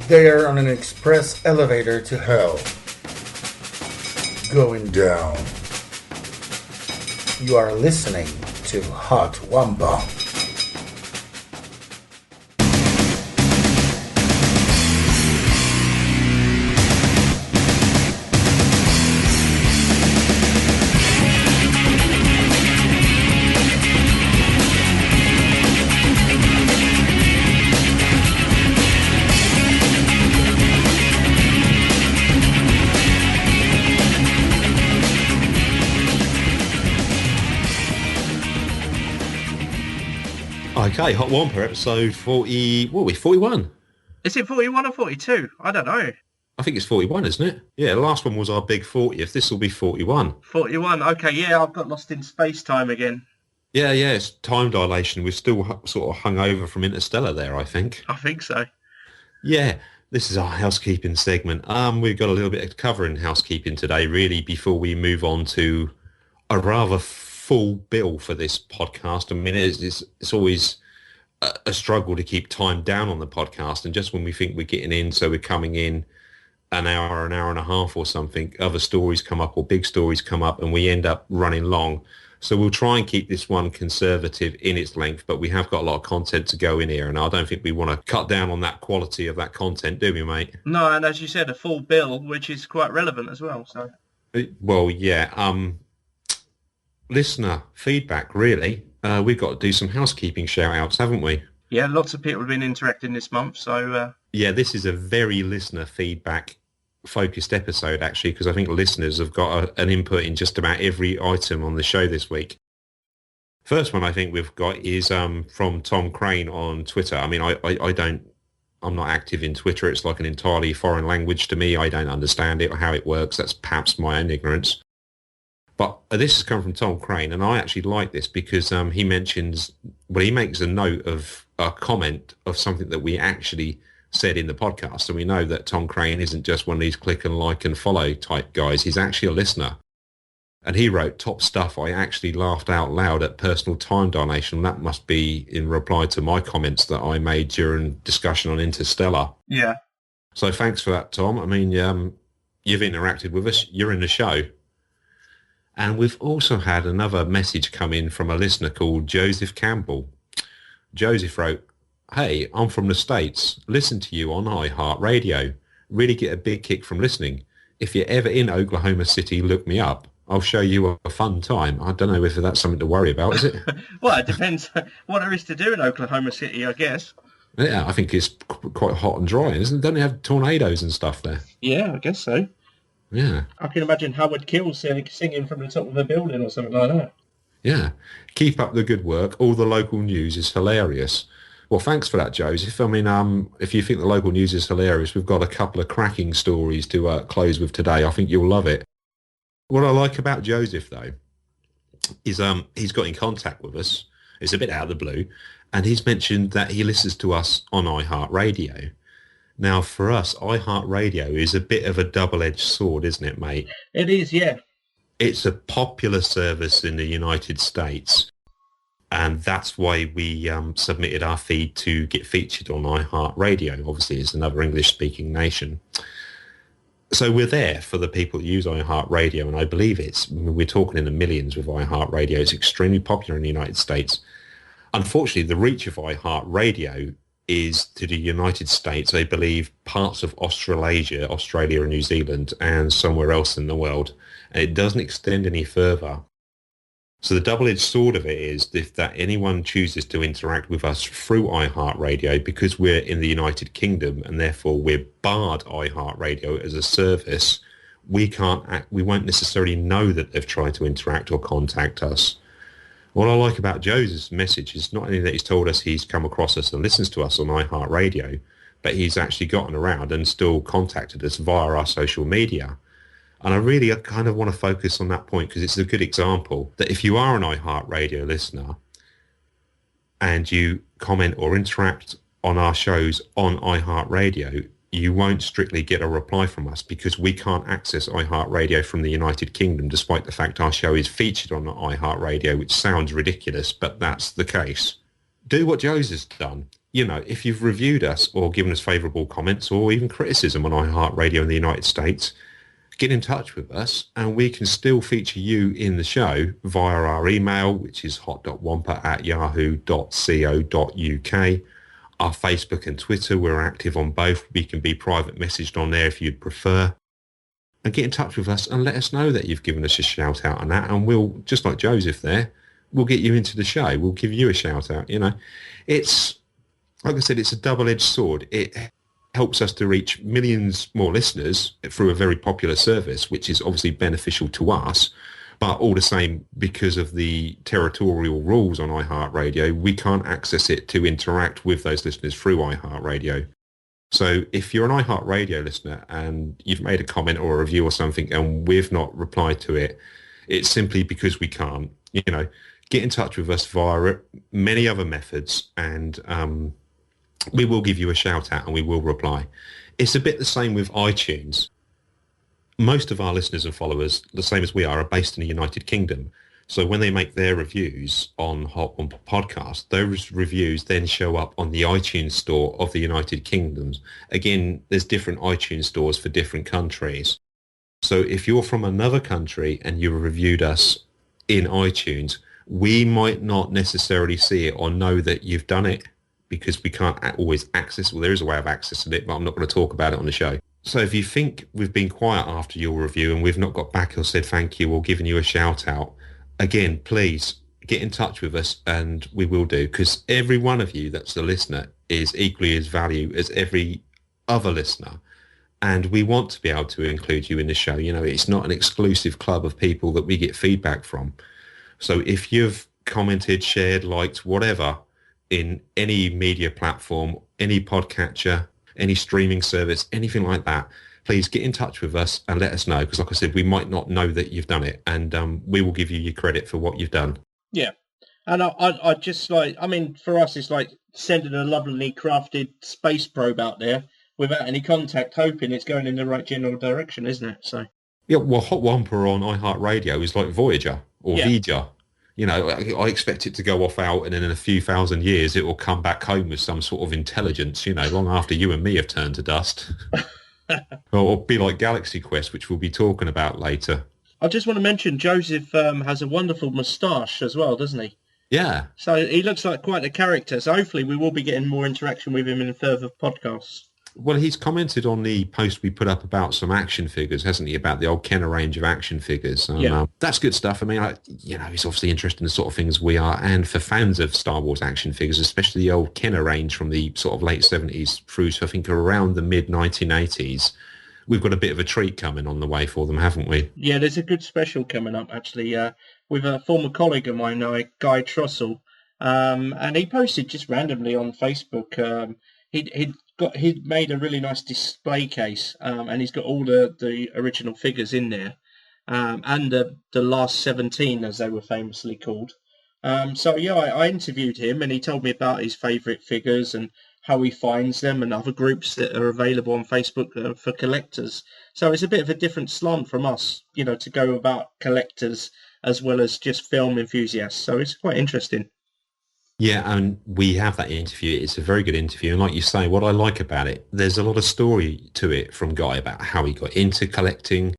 They are on an express elevator to hell. Going down. You are listening to Hot Wampa. Okay, Hot Wampa, episode 40... What are we, 41? Is it 41 or 42? I don't know. I think it's 41, isn't it? Yeah, the last one was our big 40th. This will be 41. 41, okay, yeah, I've got lost in space-time again. Yeah, it's time dilation. We're still sort of hung over from Interstellar there, I think. I think so. Yeah, this is our housekeeping segment. We've got a little bit to cover in housekeeping today, really, before we move on to a rather full bill for this podcast. I mean, it's always a struggle to keep time down on the podcast, and just when we think we're getting in, so we're coming in an hour and a half or something, other stories come up or big stories come up and we end up running long. So we'll try and keep this one conservative in its length, but we have got a lot of content to go in here, and I don't think we want to cut down on that quality of that content, do we, mate? No, and as you said, a full bill, which is quite relevant as well. So, well, yeah. Listener feedback, really. We've got to do some housekeeping shout-outs, haven't we? Yeah, lots of people have been interacting this month, so... Yeah, this is a very listener feedback-focused episode, actually, because I think listeners have got an input in just about every item on the show this week. First one I think we've got is from Tom Crane on Twitter. I mean, I'm not active in Twitter. It's like an entirely foreign language to me. I don't understand it or how it works. That's perhaps my own ignorance. But this has come from Tom Crane, and I actually like this because he makes a note of a comment of something that we actually said in the podcast. And we know that Tom Crane isn't just one of these click and like and follow type guys. He's actually a listener. And he wrote, "Top stuff. I actually laughed out loud at personal time dilation." That must be in reply to my comments that I made during discussion on Interstellar. Yeah. So thanks for that, Tom. I mean, you've interacted with us. You're in the show. And we've also had another message come in from a listener called Joseph Campbell. Joseph wrote, "Hey, I'm from the States. Listen to you on iHeartRadio. Really get a big kick from listening. If you're ever in Oklahoma City, look me up. I'll show you a fun time." I don't know whether that's something to worry about, is it? Well, it depends what there is to do in Oklahoma City, I guess. Yeah, I think it's quite hot and dry, isn't it? Don't they have tornadoes and stuff there? Yeah, I guess so. Yeah. I can imagine Howard Keel singing from the top of a building or something like that. Yeah. Keep up the good work. All the local news is hilarious. Well, thanks for that, Joseph. I mean, if you think the local news is hilarious, we've got a couple of cracking stories to close with today. I think you'll love it. What I like about Joseph, though, is he's got in contact with us. It's a bit out of the blue. And he's mentioned that he listens to us on iHeartRadio. Now, for us, iHeartRadio is a bit of a double-edged sword, isn't it, mate? It is, yeah. It's a popular service in the United States, and that's why we submitted our feed to get featured on iHeartRadio. Obviously, it's another English-speaking nation. So we're there for the people that use iHeartRadio, and I believe we're talking in the millions with iHeartRadio. It's extremely popular in the United States. Unfortunately, the reach of iHeartRadio is to the United States, I believe, parts of Australasia, Australia and New Zealand, and somewhere else in the world. And it doesn't extend any further. So the double-edged sword of it is if that anyone chooses to interact with us through iHeartRadio, because we're in the United Kingdom and therefore we're barred iHeartRadio as a service, we won't necessarily know that they've tried to interact or contact us. What I like about Joseph's message is not only that he's told us he's come across us and listens to us on iHeartRadio, but he's actually gotten around and still contacted us via our social media. And I really kind of want to focus on that point because it's a good example that if you are an iHeartRadio listener and you comment or interact on our shows on iHeartRadio, you won't strictly get a reply from us because we can't access iHeartRadio from the United Kingdom, despite the fact our show is featured on iHeartRadio, which sounds ridiculous, but that's the case. Do what Joseph's done. if you've reviewed us or given us favourable comments or even criticism on iHeartRadio in the United States, get in touch with us and we can still feature you in the show via our email, which is hot.wampa@yahoo.co.uk. Our Facebook and Twitter, we're active on both. We can be private messaged on there if you'd prefer. And get in touch with us and let us know that you've given us a shout out on that. And we'll, just like Joseph there, we'll get you into the show. We'll give you a shout out. It's, like I said, it's a double-edged sword. It helps us to reach millions more listeners through a very popular service, which is obviously beneficial to us. But all the same, because of the territorial rules on iHeartRadio, we can't access it to interact with those listeners through iHeartRadio. So if you're an iHeartRadio listener and you've made a comment or a review or something and we've not replied to it, it's simply because we can't. Get in touch with us via many other methods and we will give you a shout out and we will reply. It's a bit the same with iTunes. Most of our listeners and followers, the same as we are based in the United Kingdom. So when they make their reviews on Hot Wampa Podcast, those reviews then show up on the iTunes store of the United Kingdom. Again, there's different iTunes stores for different countries. So if you're from another country and you reviewed us in iTunes, we might not necessarily see it or know that you've done it because we can't always access. Well, there is a way of accessing it, but I'm not going to talk about it on the show. So if you think we've been quiet after your review and we've not got back or said thank you or given you a shout out, again, please get in touch with us and we will do, because every one of you that's a listener is equally as valuable as every other listener. And we want to be able to include you in the show. It's not an exclusive club of people that we get feedback from. So if you've commented, shared, liked, whatever, in any media platform, any podcatcher, any streaming service, anything like that, please get in touch with us and let us know. Because like I said, we might not know that you've done it and we will give you your credit for what you've done. Yeah. And I just for us, it's like sending a lovely crafted space probe out there without any contact, hoping it's going in the right general direction, isn't it? So. Yeah, well, Hot Wampa on iHeartRadio is like Voyager or V'ger. I expect it to go off out and then in a few thousand years it will come back home with some sort of intelligence, long after you and me have turned to dust. Or be like Galaxy Quest, which we'll be talking about later. I just want to mention Joseph has a wonderful moustache as well, doesn't he? Yeah. So he looks like quite a character. So hopefully we will be getting more interaction with him in further podcasts. Well, he's commented on the post we put up about some action figures, hasn't he? About the old Kenner range of action figures. That's good stuff. I mean, he's obviously interested in the sort of things we are. And for fans of Star Wars action figures, especially the old Kenner range from the sort of late 70s through to, I think, around the mid-1980s, we've got a bit of a treat coming on the way for them, haven't we? Yeah, there's a good special coming up, actually, with a former colleague of mine, Guy Trussell. And he posted just randomly on Facebook. He'd made a really nice display case, and he's got all the original figures in there, and the last 17, as they were famously called. I interviewed him, and he told me about his favourite figures and how he finds them, and other groups that are available on Facebook for collectors. So it's a bit of a different slant from us, to go about collectors as well as just film enthusiasts. So it's quite interesting. Yeah, and we have that interview. It's a very good interview. And like you say, what I like about it, there's a lot of story to it from Guy about how he got into collecting,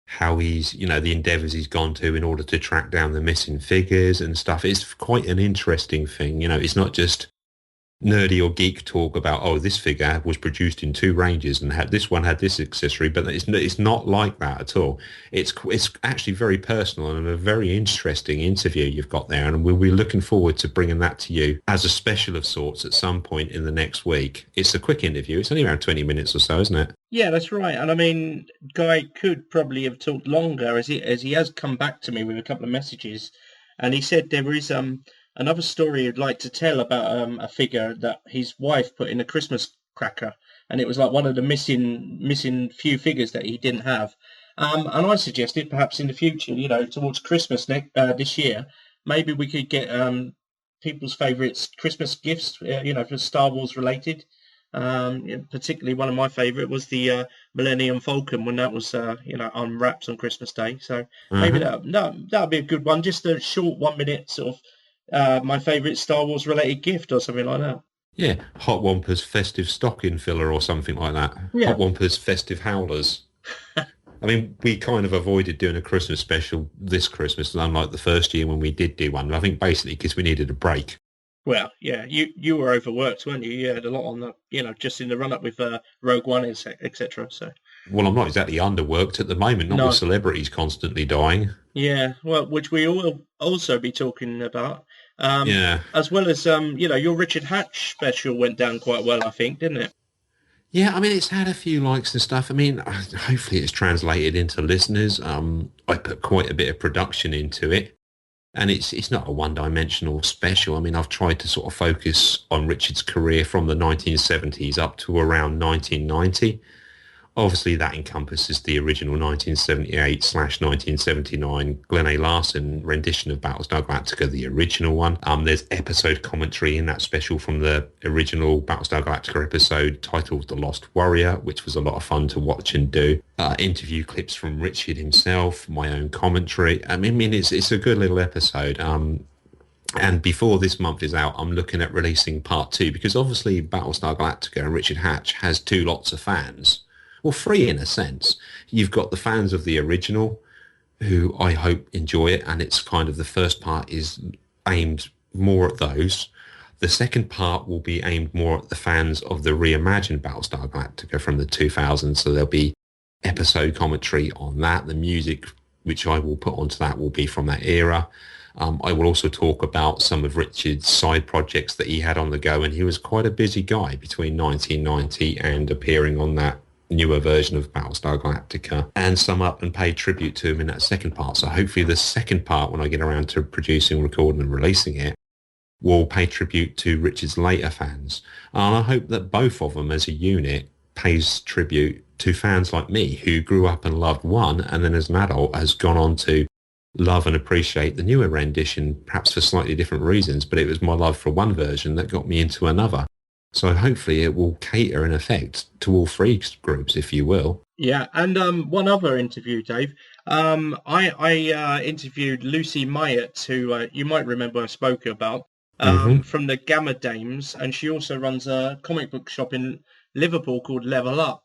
how he's, the endeavours he's gone to in order to track down the missing figures and stuff. It's quite an interesting thing. It's not just nerdy or geek talk about, oh, this figure was produced in 2 ranges and this one had this accessory, but it's not like that at all. It's actually very personal and a very interesting interview you've got there, and we'll be looking forward to bringing that to you as a special of sorts at some point in the next week. It's a quick interview. It's only around 20 minutes or so, isn't it? Yeah, that's right. And I mean, Guy could probably have talked longer, as he has come back to me with a couple of messages, and he said there is another story he'd like to tell about a figure that his wife put in a Christmas cracker, and it was like one of the missing few figures that he didn't have. And I suggested perhaps in the future, towards Christmas this year, maybe we could get people's favourite Christmas gifts, for Star Wars related. Particularly one of my favourite was the Millennium Falcon when that was unwrapped on Christmas Day. So maybe that'd be a good one, just a short 1 minute sort of my favourite Star Wars related gift or something like that. Yeah, Hot Wampa's festive stocking filler or something like that. Yeah. Hot Wampa's festive howlers. I mean, we kind of avoided doing a Christmas special this Christmas, unlike the first year when we did do one. I think basically because we needed a break. Well, yeah, you were overworked, weren't you? You had a lot on the, just in the run up with Rogue One, etc. So Well, I'm not exactly underworked at the moment, not with no, celebrities constantly dying. yeah, well, which we will also be talking about, um, Yeah. as well as your Richard Hatch special went down quite well, I think, didn't it? Yeah, I mean, it's had a few likes and stuff. I mean, hopefully it's translated into listeners. I put quite a bit of production into it. And it's not a one-dimensional special. I mean, I've tried to sort of focus on Richard's career from the 1970s up to around 1990. Obviously, that encompasses the original 1978/1979 Glenn A. Larson rendition of Battlestar Galactica, the original one. There's episode commentary in that special from the original Battlestar Galactica episode titled The Lost Warrior, which was a lot of fun to watch and do. Interview clips from Richard himself, my own commentary. I mean, it's a good little episode. And before this month is out, I'm looking at releasing part 2 because obviously Battlestar Galactica and Richard Hatch has two lots of fans. Well, three in a sense. You've got the fans of the original who I hope enjoy it, and it's kind of the first part is aimed more at those. The second part will be aimed more at the fans of the reimagined Battlestar Galactica from the 2000s, so there'll be episode commentary on that. The music which I will put onto that will be from that era. I will also talk about some of Richard's side projects that he had on the go, and he was quite a busy guy between 1990 and appearing on that newer version of Battlestar Galactica, and sum up and pay tribute to him in that second part. So hopefully the second part, when I get around to producing, recording and releasing it, will pay tribute to Richard's later fans. And I hope that both of them as a unit pays tribute to fans like me who grew up and loved one and then as an adult has gone on to love and appreciate the newer rendition, perhaps for slightly different reasons, but it was my love for one version that got me into another. So hopefully it will cater in effect to all three groups, if you will. Yeah, and one other interview, Dave. I interviewed Lucy Myatt, who you might remember I spoke about, from the Gamma Dames, and she also runs a comic book shop in Liverpool called Level Up.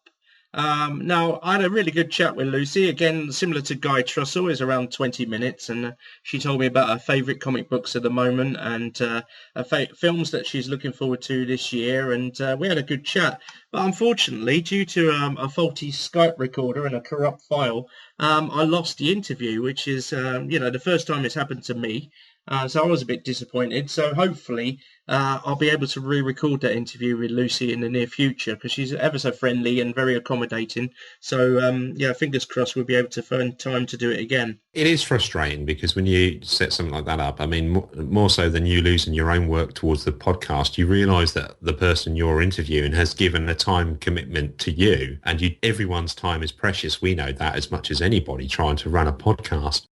Now, I had a really good chat with Lucy, again, similar to Guy Trussell, is around 20 minutes, and she told me about her favourite comic books at the moment and films that she's looking forward to this year, and we had a good chat. But unfortunately, due to a faulty Skype recorder and a corrupt file, I lost the interview, which is, the first time it's happened to me. So I was a bit disappointed. So hopefully I'll be able to re-record that interview with Lucy in the near future because she's ever so friendly and very accommodating. So, fingers crossed we'll be able to find time to do it again. It is frustrating because when you set something like that up, I mean, more so than you losing your own work towards the podcast, you realise that the person you're interviewing has given a time commitment to you, and everyone's time is precious. We know that as much as anybody trying to run a podcast.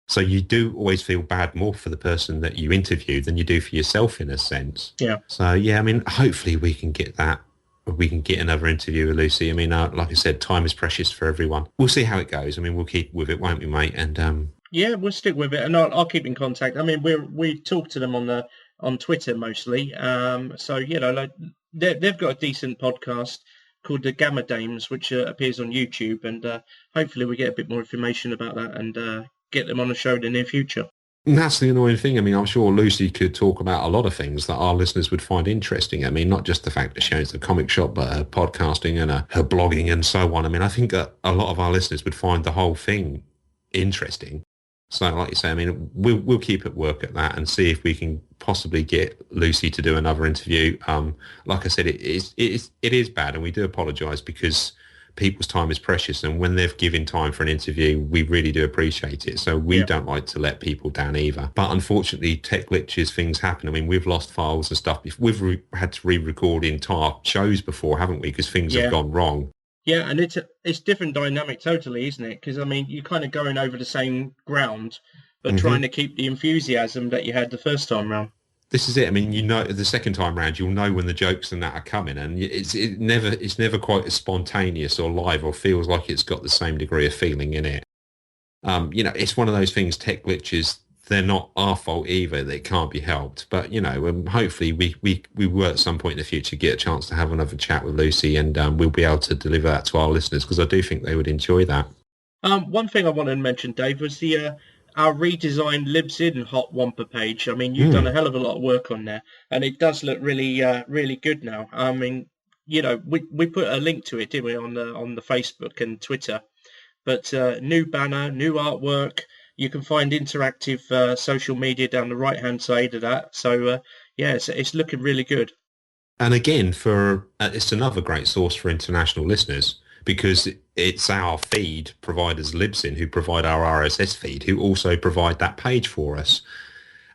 So you do always feel bad more for the person that you interview than you do for yourself in a sense. Yeah. So, yeah, I mean, hopefully we can get that. We can get another interview with Lucy. I mean, like I said, time is precious for everyone. We'll see how it goes. I mean, we'll keep with it, won't we, mate? And yeah, we'll stick with it, and I'll keep in contact. I mean, we talk to them on Twitter mostly. So like they've got a decent podcast called the Gamma Dames, which appears on YouTube, and hopefully we get a bit more information about that and get them on the show in the near future. And that's the annoying thing. I mean, I'm sure Lucy could talk about a lot of things that our listeners would find interesting. I mean, not just the fact that she owns the comic shop, but her podcasting and her blogging and so on. I mean, I think that a lot of our listeners would find the whole thing interesting. So, like you say, I mean, we'll keep at work at that and see if we can possibly get Lucy to do another interview. Like I said, it is bad, and we do apologise because people's time is precious, and when they've given time for an interview, we really do appreciate it. So we don't like to let people down either. But unfortunately, tech glitches, things happen. I mean, we've lost files and stuff. We've had to re-record entire shows before, haven't we? Because things have gone wrong. Yeah, and it's different dynamic totally, isn't it? Because, I mean, you're kind of going over the same ground, but trying to keep the enthusiasm that you had the first time round. This is it. I mean, the second time round, you'll know when the jokes and that are coming, and it's never quite as spontaneous or live or feels like it's got the same degree of feeling in it. It's one of those things, tech glitches, they're not our fault either. They can't be helped. But, hopefully we will at some point in the future get a chance to have another chat with Lucy, and we'll be able to deliver that to our listeners, because I do think they would enjoy that. One thing I wanted to mention, Dave, was our redesigned Lives In Hot Wampa page. I mean, you've done a hell of a lot of work on there, and it does look really, really good now. I mean, we put a link to it, didn't we, on the Facebook and Twitter? But new banner, new artwork. You can find interactive social media down the right-hand side of that. So, it's looking really good. And again, it's another great source for international listeners, because it's our feed providers, Libsyn, who provide our RSS feed, who also provide that page for us.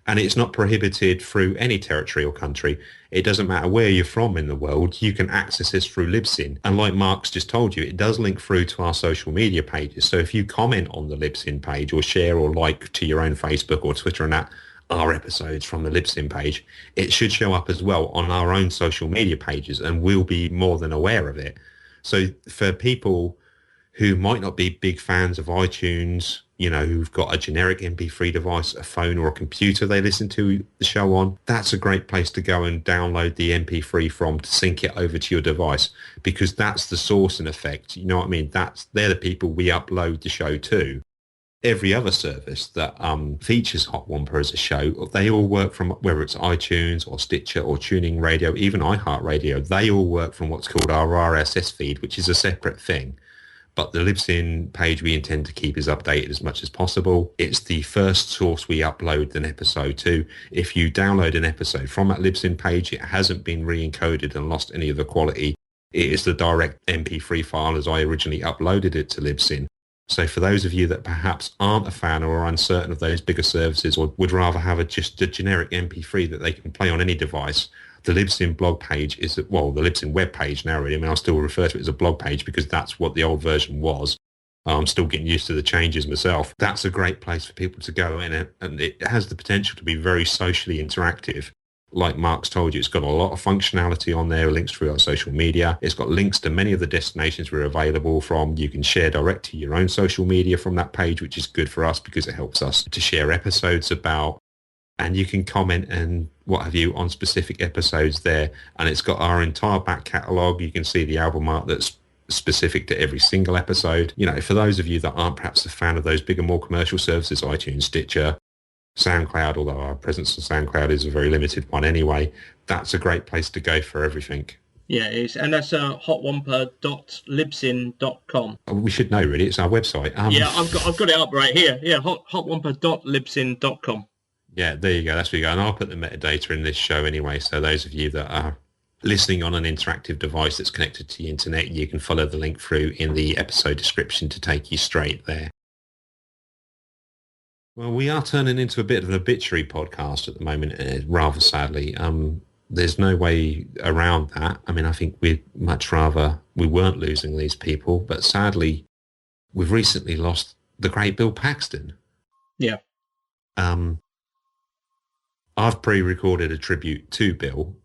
And it's not prohibited through any territory or country. It doesn't matter where you're from in the world. You can access this through Libsyn. And like Mark's just told you, it does link through to our social media pages. So if you comment on the Libsyn page, or share or like to your own Facebook or Twitter and that, our episodes from the Libsyn page, it should show up as well on our own social media pages, and we'll be more than aware of it. So for people who might not be big fans of iTunes, who've got a generic MP3 device, a phone or a computer they listen to the show on, that's a great place to go and download the MP3 from, to sync it over to your device, because that's the source in effect. You know what I mean? They're the people we upload the show to. Every other service that features Hot Wampa as a show, they all work from, whether it's iTunes or Stitcher or Tuning Radio, even iHeartRadio, they all work from what's called our RSS feed, which is a separate thing. But the Libsyn page we intend to keep is updated as much as possible. It's the first source we upload an episode to. If you download an episode from that Libsyn page, it hasn't been re-encoded and lost any of the quality. It is the direct MP3 file as I originally uploaded it to Libsyn. So for those of you that perhaps aren't a fan or are uncertain of those bigger services, or would rather have just a generic MP3 that they can play on any device, the Libsyn blog page is, the Libsyn web page now really. I mean, I'll still refer to it as a blog page because that's what the old version was. I'm still getting used to the changes myself. That's a great place for people to go in, and it has the potential to be very socially interactive. Like Mark's told you, it's got a lot of functionality on there, links through our social media. It's got links to many of the destinations we're available from. You can share direct to your own social media from that page, which is good for us because it helps us to share episodes about, and you can comment and what have you on specific episodes there. And it's got our entire back catalogue. You can see the album art that's specific to every single episode. For those of you that aren't perhaps a fan of those bigger, more commercial services, iTunes, Stitcher, SoundCloud, although our presence on SoundCloud is a very limited one anyway, that's a great place to go for everything. Yeah, it is. And that's hotwampa.libsyn.com. We should know, really. It's our website. I've got it up right here. Yeah, hotwampa.libsyn.com. Yeah, there you go. That's where you go. And I'll put the metadata in this show anyway, so those of you that are listening on an interactive device that's connected to the internet, you can follow the link through in the episode description to take you straight there. Well, we are turning into a bit of an obituary podcast at the moment, rather sadly. There's no way around that. I mean, I think we'd much rather we weren't losing these people, but sadly, we've recently lost the great Bill Paxton. Yeah. I've pre-recorded a tribute to Bill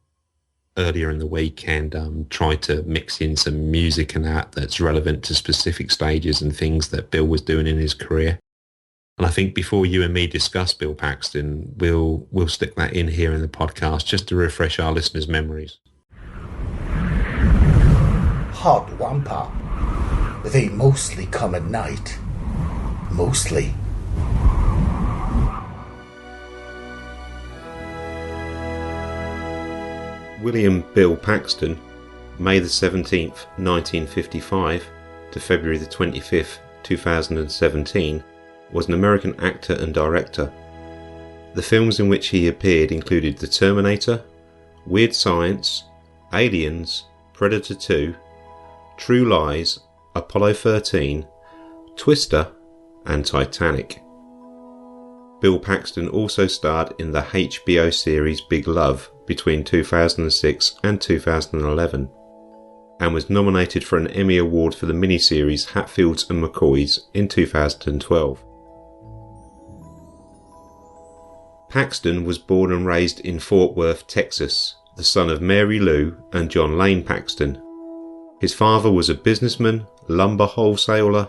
earlier in the week and tried to mix in some music and that's relevant to specific stages and things that Bill was doing in his career. And I think before you and me discuss Bill Paxton, we'll stick that in here in the podcast just to refresh our listeners' memories. Hot Wampa. They mostly come at night. Mostly. William Bill Paxton, May the 17th, 1955 to February the 25th, 2017, was an American actor and director. The films in which he appeared included The Terminator, Weird Science, Aliens, Predator 2, True Lies, Apollo 13, Twister, and Titanic. Bill Paxton also starred in the HBO series Big Love between 2006 and 2011, and was nominated for an Emmy Award for the miniseries Hatfields and McCoys in 2012. Paxton was born and raised in Fort Worth, Texas, the son of Mary Lou and John Lane Paxton. His father was a businessman, lumber wholesaler,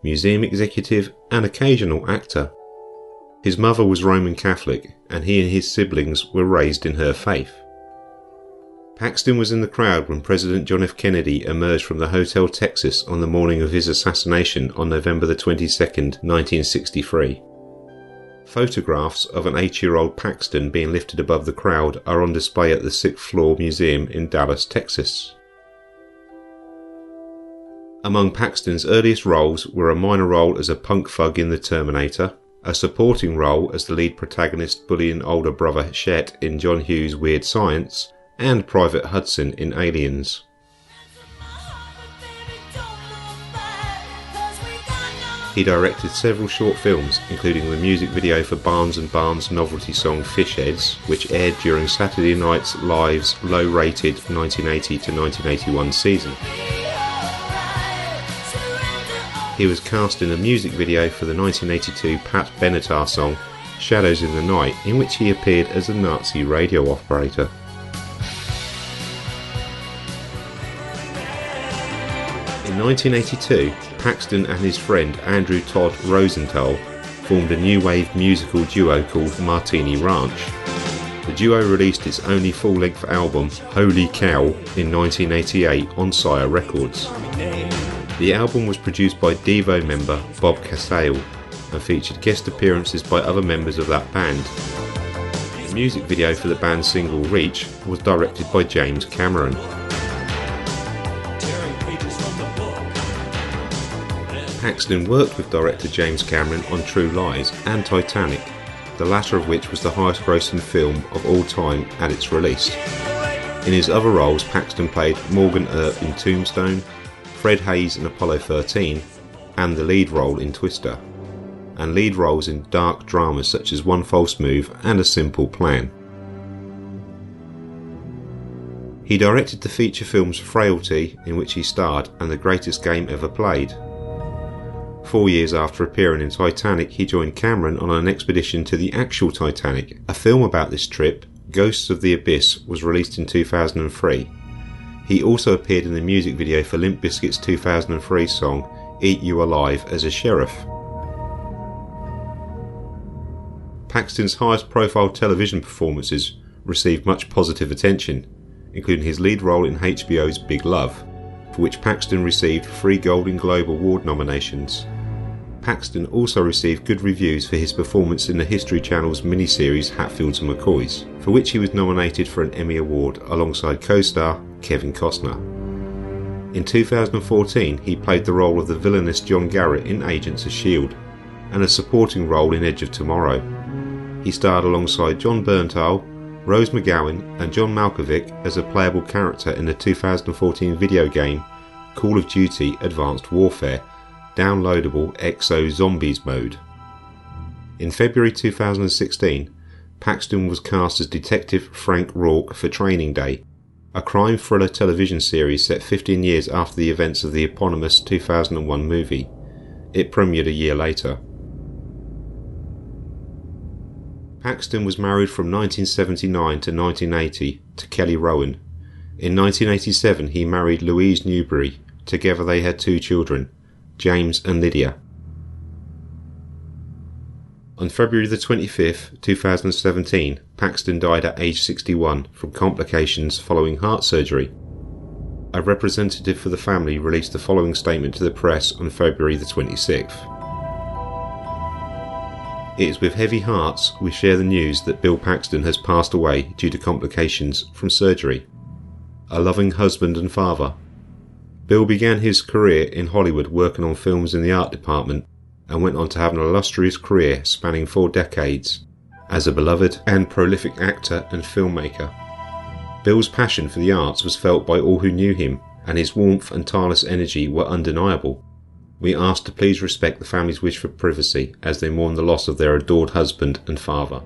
museum executive, and occasional actor. His mother was Roman Catholic, and he and his siblings were raised in her faith. Paxton was in the crowd when President John F. Kennedy emerged from the Hotel Texas on the morning of his assassination on November the 22nd, 1963. Photographs of an 8-year-old Paxton being lifted above the crowd are on display at the 6th Floor Museum in Dallas, Texas. Among Paxton's earliest roles were a minor role as a punk thug in The Terminator, a supporting role as the lead protagonist bullying older brother Chet in John Hughes' Weird Science, and Private Hudson in Aliens. He directed several short films, including the music video for Barnes & Barnes' novelty song Fish Heads, which aired during Saturday Night Live's low-rated 1980 to 1981 season. He was cast in a music video for the 1982 Pat Benatar song Shadows in the Night, in which he appeared as a Nazi radio operator. In 1982, Paxton and his friend Andrew Todd Rosenthal formed a new wave musical duo called Martini Ranch. The duo released its only full-length album, Holy Cow, in 1988 on Sire Records. The album was produced by Devo member Bob Casale and featured guest appearances by other members of that band. The music video for the band's single Reach was directed by James Cameron. Paxton worked with director James Cameron on True Lies and Titanic, the latter of which was the highest grossing film of all time at its release. In his other roles, Paxton played Morgan Earp in Tombstone, Fred Hayes in Apollo 13, and the lead role in Twister, and lead roles in dark dramas such as One False Move and A Simple Plan. He directed the feature films Frailty, in which he starred, and The Greatest Game Ever Played. 4 years after appearing in Titanic, he joined Cameron on an expedition to the actual Titanic. A film about this trip, Ghosts of the Abyss, was released in 2003. He also appeared in the music video for Limp Bizkit's 2003 song Eat You Alive as a sheriff. Paxton's highest profile television performances received much positive attention, including his lead role in HBO's Big Love, for which Paxton received 3 Golden Globe Award nominations. Paxton also received good reviews for his performance in the History Channel's miniseries Hatfields and McCoys, for which he was nominated for an Emmy Award alongside co-star Kevin Costner. In 2014, he played the role of the villainous John Garrett in Agents of S.H.I.E.L.D. and a supporting role in Edge of Tomorrow. He starred alongside John Bernthal, Rose McGowan and John Malkovich as a playable character in the 2014 video game Call of Duty Advanced Warfare, downloadable Exo Zombies mode. In February 2016, Paxton was cast as Detective Frank Rourke for Training Day, a crime thriller television series set 15 years after the events of the eponymous 2001 movie. It premiered a year later. Paxton was married from 1979 to 1980 to Kelly Rowan. In 1987 he married Louise Newberry. Together they had 2 children, James and Lydia. On February the 25th, 2017, Paxton died at age 61 from complications following heart surgery. A representative for the family released the following statement to the press on February the 26th. It is with heavy hearts we share the news that Bill Paxton has passed away due to complications from surgery. A loving husband and father, Bill began his career in Hollywood working on films in the art department and went on to have an illustrious career spanning 4 decades as a beloved and prolific actor and filmmaker. Bill's passion for the arts was felt by all who knew him, and his warmth and tireless energy were undeniable. We ask to please respect the family's wish for privacy as they mourn the loss of their adored husband and father.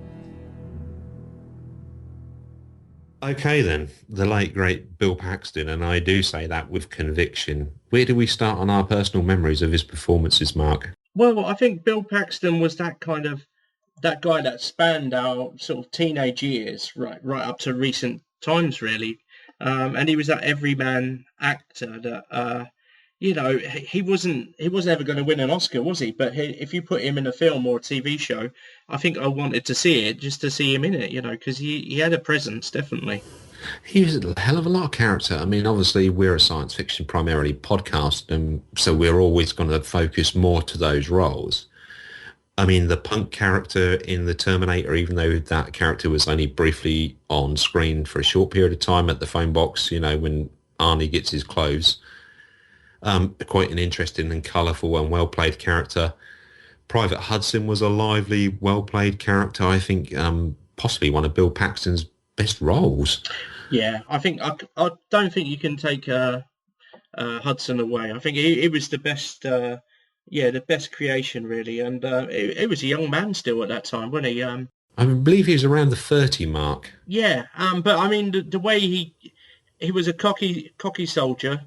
Okay then, the late great Bill Paxton, and I do say that with conviction. Where do we start on our personal memories of his performances, Mark? Well, I think Bill Paxton was that guy that spanned our sort of teenage years, right up to recent times, really. And he was that everyman actor that you know, he wasn't ever going to win an Oscar, was he? But if you put him in a film or a TV show, I think I wanted to see it just to see him in it, you know, because he had a presence, definitely. He was a hell of a lot of character. I mean, obviously, we're a science fiction primarily podcast, and so we're always going to focus more to those roles. I mean, the punk character in The Terminator, even though that character was only briefly on screen for a short period of time at the phone box, you know, when Arnie gets his clothes, quite an interesting and colourful and well-played character. Private Hudson was a lively, well-played character. I think possibly one of Bill Paxton's best roles. Yeah, I don't think you can take Hudson away. I think he was the best. Yeah, the best creation really, and he was a young man still at that time, wasn't he? I believe he was around the 30 mark. Yeah, but I mean the way he was a cocky soldier.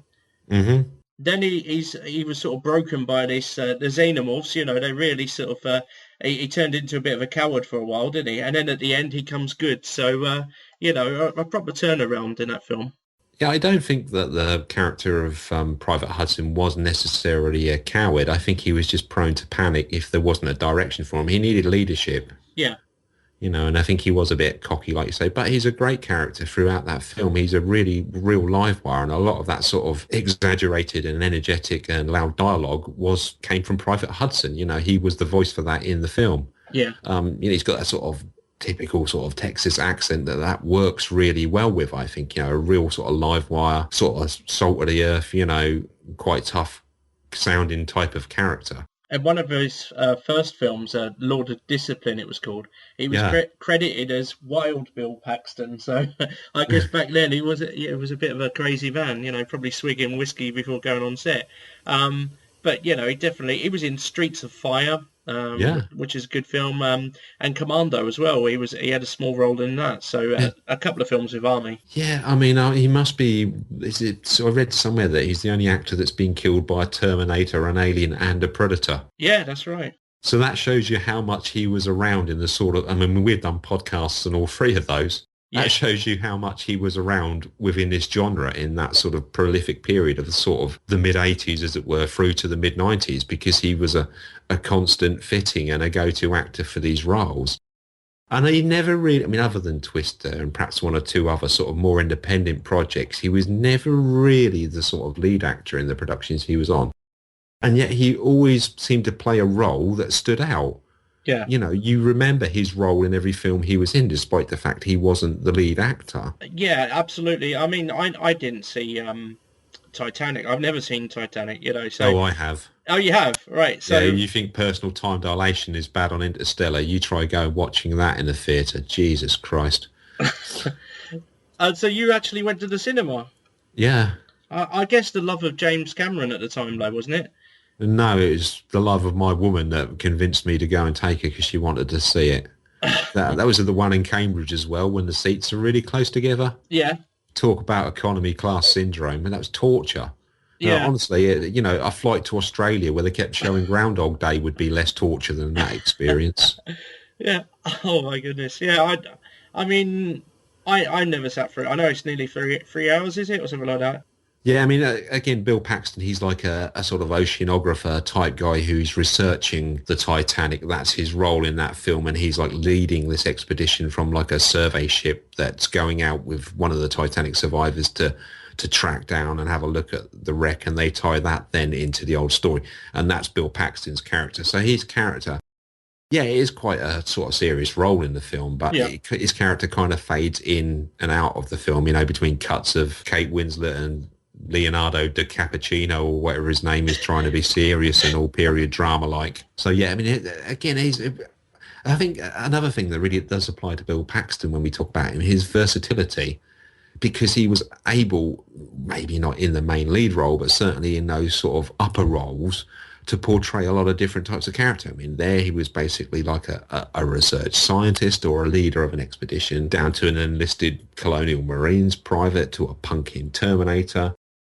Mm-hmm. Then he was sort of broken by this the xenomorphs. You know, they really sort of he turned into a bit of a coward for a while, didn't he? And then at the end he comes good. So you know, a proper turnaround in that film. Yeah, I don't think that the character of Private Hudson was necessarily a coward. I think he was just prone to panic if there wasn't a direction for him. He needed leadership. Yeah. You know, and I think he was a bit cocky, like you say, but he's a great character throughout that film. He's a really real live wire, and a lot of that sort of exaggerated and energetic and loud dialogue came from Private Hudson. You know, he was the voice for that in the film. Yeah. You know, he's got that sort of typical sort of Texas accent that works really well with, I think, you know, a real sort of live wire, sort of salt of the earth, you know, quite tough sounding type of character. And one of his first films, Lord of Discipline, it was called. He was credited as Wild Bill Paxton. So I guess back then he was a bit of a crazy man. You know, probably swigging whiskey before going on set. But you know, he was in Streets of Fire, which is a good film, and Commando as well. He had a small role in that. So a couple of films with Arnie. Yeah, I mean, he must be. So I read somewhere that he's the only actor that's been killed by a Terminator, an alien, and a Predator. Yeah, that's right. So that shows you how much he was around in the sort of. I mean, we've done podcasts on all three of those. That shows you how much he was around within this genre in that sort of prolific period of the sort of the mid-80s, as it were, through to the mid-90s, because he was a constant fitting and a go-to actor for these roles. And he never really, I mean, other than Twister and perhaps one or two other sort of more independent projects, he was never really the sort of lead actor in the productions he was on. And yet he always seemed to play a role that stood out. Yeah. You know, you remember his role in every film he was in, despite the fact he wasn't the lead actor. Yeah, absolutely. I mean, I didn't see Titanic. I've never seen Titanic, you know. So. Oh, I have. Oh, you have? Right. So yeah, you think personal time dilation is bad on Interstellar. You try watching that in the theatre. Jesus Christ. So you actually went to the cinema? Yeah. I guess the love of James Cameron at the time, though, wasn't it? No, it was the love of my woman that convinced me to go and take her because she wanted to see it. That was the one in Cambridge as well, when the seats are really close together. Yeah. Talk about economy class syndrome, and that was torture. Yeah. Honestly, you know, a flight to Australia where they kept showing Groundhog Day would be less torture than that experience. Yeah. Oh, my goodness. Yeah, I mean, I never sat through it. I know it's nearly 3 hours, is it, or something like that? Yeah, I mean, again, Bill Paxton, he's like a sort of oceanographer type guy who's researching the Titanic. That's his role in that film, and he's like leading this expedition from like a survey ship that's going out with one of the Titanic survivors to track down and have a look at the wreck, and they tie that then into the old story. And that's Bill Paxton's character. So his character, yeah, it is quite a sort of serious role in the film, but his character kind of fades in and out of the film, you know, between cuts of Kate Winslet and Leonardo DiCappuccino or whatever his name is, trying to be serious and all period drama like. So yeah, I mean, again, I think another thing that really does apply to Bill Paxton when we talk about him, his versatility, because he was able, maybe not in the main lead role, but certainly in those sort of upper roles, to portray a lot of different types of character. I mean, there he was basically like a research scientist or a leader of an expedition, down to an enlisted colonial marines private, to a punk in Terminator,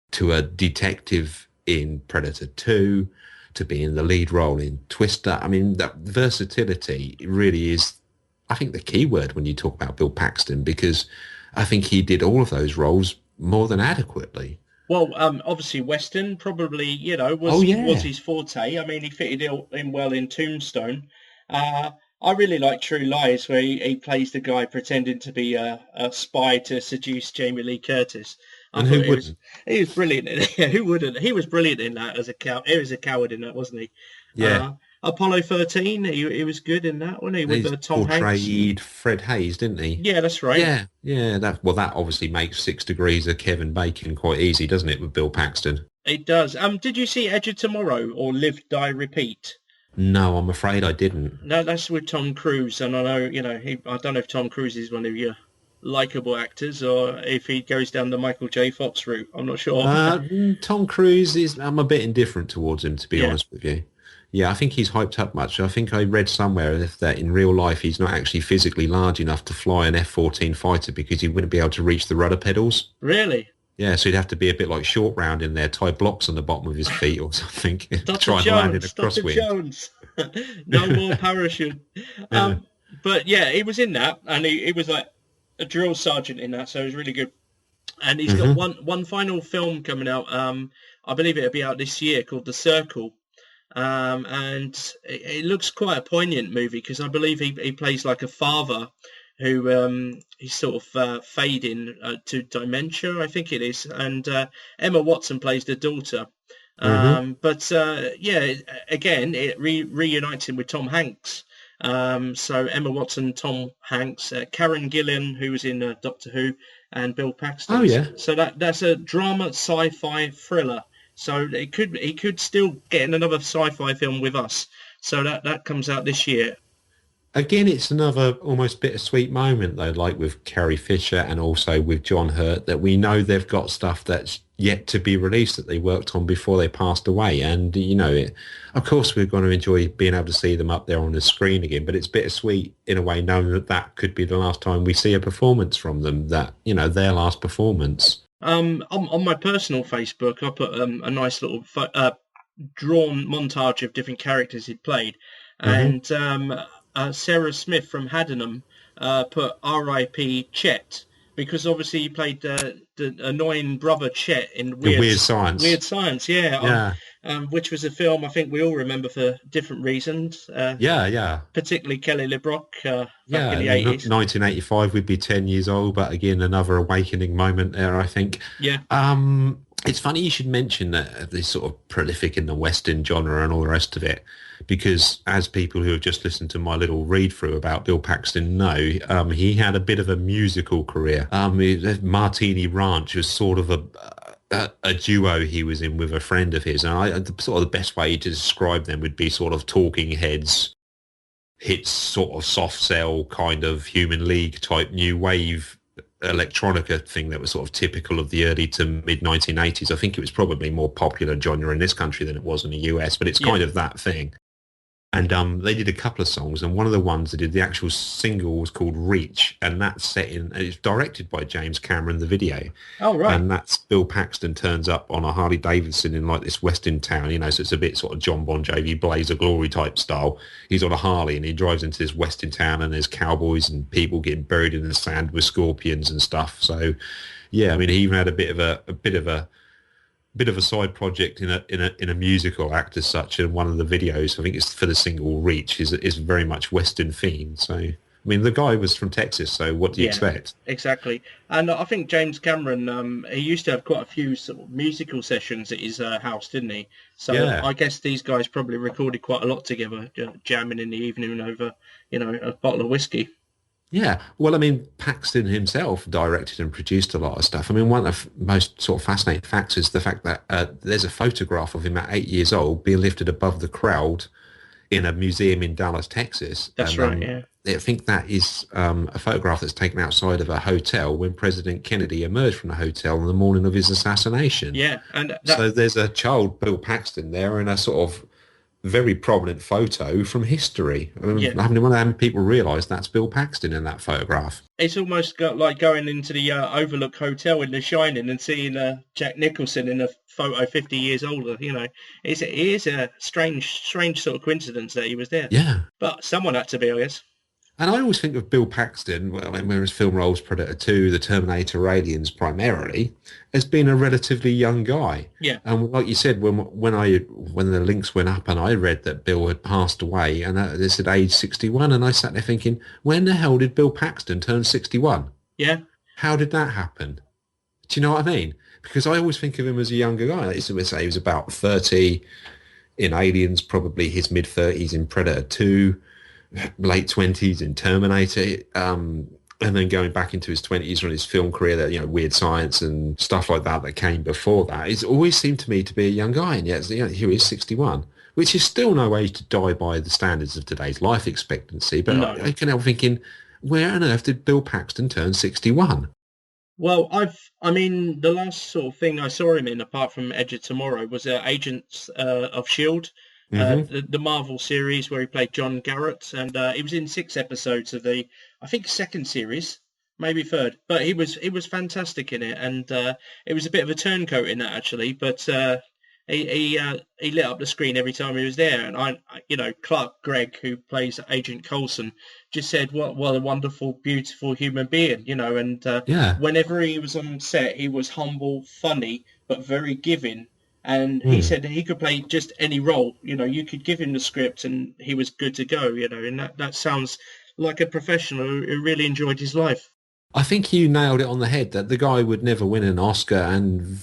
to a detective in Predator 2, to being the lead role in Twister. I mean, that versatility really is, I think, the key word when you talk about Bill Paxton, because I think he did all of those roles more than adequately. Well, obviously Western probably, Oh was yeah. his forte. I mean, he fitted in well in Tombstone. I really like True Lies, where he plays the guy pretending to be a spy to seduce Jamie Lee Curtis. I And who thought wouldn't? he was brilliant. Who wouldn't? He was brilliant in that as a cow. He was a coward in that, wasn't he? Yeah. Apollo 13. He was good in that, wasn't he? With He's Tom Hanks. portrayed Fred Hayes, didn't he? Yeah, that's right. Yeah, yeah. That obviously makes 6 Degrees of Kevin Bacon quite easy, doesn't it, with Bill Paxton? It does. Did you see Edge of Tomorrow or Live, Die, Repeat? No, I'm afraid I didn't. No, that's with Tom Cruise, and I know, I don't know if Tom Cruise is one of your likable actors or if he goes down the Michael J. Fox route. I'm not sure. Tom Cruise is. I'm a bit indifferent towards him, to be Yeah, honest with you. Yeah, I think he's hyped up much. I think I read somewhere that in real life he's not actually physically large enough to fly an F-14 fighter because he wouldn't be able to reach the rudder pedals. really. Yeah, so he'd have to be a bit like Short Round in there, tie blocks on the bottom of his feet or something, to Dr. try and land in a Jones, Dr. crosswind. Jones. No more parachute. Yeah. But yeah, he was in that, and he was like a drill sergeant in that, so it was really good. And he's got Hmm. one final film coming out. I believe it'll be out this year, called The Circle. And it looks quite a poignant movie because I believe he plays like a father who he's sort of fading to dementia, I think it is, and Emma Watson plays the daughter. Hmm. But yeah, again, it reunites him with Tom Hanks. So Emma Watson, Tom Hanks, Karen Gillan, who was in Doctor Who, and Bill Oh Paxton. yeah. So that's a drama sci-fi thriller. So he could still get in another sci-fi film with us. So that comes out this year. Again, it's another almost bittersweet moment though, like with Carrie Fisher and also with John Hurt, that we know they've got stuff that's yet to be released that they worked on before they passed away. And, of course, we're going to enjoy being able to see them up there on the screen again, but it's bittersweet in a way, knowing that that could be the last time we see a performance from them, that, their last performance. On my personal Facebook, I put a nice little drawn montage of different characters he'd played, Hmm. and Sarah Smith from Haddenham put R.I.P. Chet because obviously he played the annoying brother Chet in In Weird Science. Weird Science, yeah, Yeah. which was a film I think we all remember for different reasons, Yeah, yeah. particularly Kelly LeBrock back Yeah, in I the mean, 80s. 1985 would be 10 years old, but again, another awakening moment there, I think. Yeah, It's funny you should mention that this sort of prolific in the Western genre and all the rest of it, because as people who have just listened to my little read through about Bill Paxton know, he had a bit of a musical career. Martini Ranch was sort of a duo he was in with a friend of his, and sort of the best way to describe them would be sort of Talking Heads hits, sort of soft cell kind of Human League type new wave electronica thing that was sort of typical of the early to mid 1980s. I think it was probably more popular genre in this country than it was in the US, but it's yeah. kind of that thing. And they did a couple of songs, and one of the ones they did, the actual single was called Reach, and that's set in, and it's directed by James Cameron, the video. Oh right. And that's Bill Paxton turns up on a Harley Davidson in like this western town, so it's a bit sort of John Bon Jovi, Blaze of Glory type style. He's on a Harley and he drives into this western town, and there's cowboys and people getting buried in the sand with scorpions and stuff. So yeah, I mean, he even had a bit of a side project in a musical act as such. In one of the videos, I think it's for the single Reach, is very much Western themed. So I mean, the guy was from Texas, so what do you Yeah, expect? exactly. And I think James Cameron, he used to have quite a few sort of musical sessions at his house, didn't he? So Yeah. I guess these guys probably recorded quite a lot together, jamming in the evening over, a bottle of whiskey. Yeah, well, I mean, Paxton himself directed and produced a lot of stuff. I mean, one of the most sort of fascinating facts is the fact that there's a photograph of him at 8 years old being lifted above the crowd in a museum in Dallas, Texas. That's And right, yeah. I think that is a photograph that's taken outside of a hotel when President Kennedy emerged from the hotel on the morning of his assassination. Yeah, and that So there's a child, Bill Paxton, there in a sort of very prominent photo from history. yeah, I mean, how many people realise that's Bill Paxton in that photograph? it's almost got like going into the Overlook Hotel in The Shining and seeing Jack Nicholson in a photo 50 years older. It is a strange sort of coincidence that he was there. Yeah. But someone had to be, I guess. And I always think of Bill Paxton, well, in his film roles, Predator 2, The Terminator, Aliens, primarily, as being a relatively young guy. Yeah, And like you said, when the links went up and I read that Bill had passed away, and they said age 61, and I sat there thinking, when the hell did Bill Paxton turn 61? yeah. How did that happen? Do you know what I mean? Because I always think of him as a younger guy. I used to say he was about 30 in Aliens, probably his mid-30s in Predator 2, late 20s in Terminator, and then going back into his 20s on his film career, that, you know, Weird Science and stuff like that came before that. It's always seemed to me to be a young guy, and yet, you know, here he is, 61, which is still no age to die by the standards of today's life expectancy. But No. I can help thinking, where on earth did Bill Paxton turn 61? Well, I mean, the last sort of thing I saw him in, apart from Edge of Tomorrow, was Agents of Shield, Hmm. the Marvel series where he played John Garrett, and he was in 6 episodes of the, I think, second series, maybe third. But he was fantastic in it, and it was a bit of a turncoat in that actually. But he lit up the screen every time he was there, and Clark Gregg, who plays Agent Coulson, just said, what a wonderful, beautiful human being, and Yeah. whenever he was on set, he was humble, funny, but very giving. And he Mm. said that he could play just any role. You could give him the script and he was good to go, and that sounds like a professional who really enjoyed his life. I think you nailed it on the head that the guy would never win an Oscar, and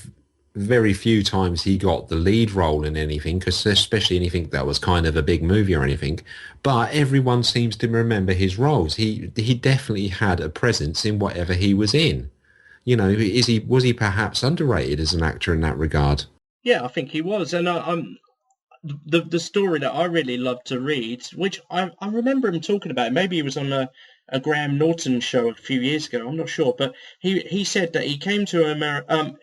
very few times he got the lead role in anything, because especially anything that was kind of a big movie or anything. But everyone seems to remember his roles. He definitely had a presence in whatever he was in. You know, was he perhaps underrated as an actor in that regard? Yeah, I think he was. And the story that I really loved to read, which I remember him talking about, maybe he was on a Graham Norton show a few years ago, I'm not sure, but he said that he came to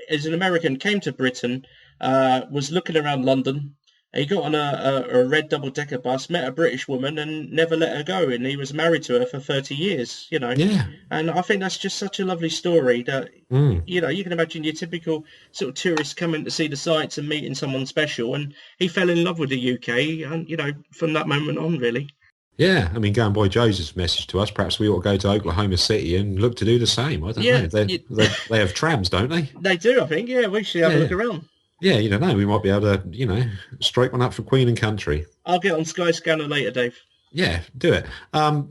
as an American, came to Britain, was looking around London. He got on a red double-decker bus, met a British woman, and never let her go. And he was married to her for 30 years. Yeah. And I think that's just such a lovely story that, Mm. you can imagine your typical sort of tourist coming to see the sights and meeting someone special. And he fell in love with the UK, and, from that moment on, really. Yeah, I mean, going by Joseph's message to us, perhaps we ought to go to Oklahoma City and look to do the same. I don't Yeah, know. They have trams, don't they? they do, I think. Yeah, we should have Yeah, a yeah. look around. Yeah, you don't know. We might be able to, strike one up for Queen and Country. I'll get on Skyscanner later, Dave. Yeah, do it.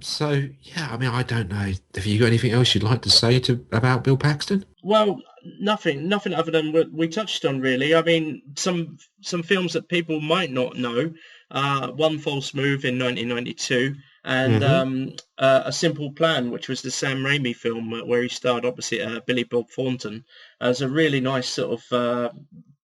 So yeah, I mean, I don't know. Have you got anything else you'd like to say about Bill Paxton? Well, nothing other than what we touched on, really. I mean, some films that people might not know. One False Move in 1992, and Hmm. A Simple Plan, which was the Sam Raimi film where he starred opposite Billy Bob Thornton, as a really nice sort of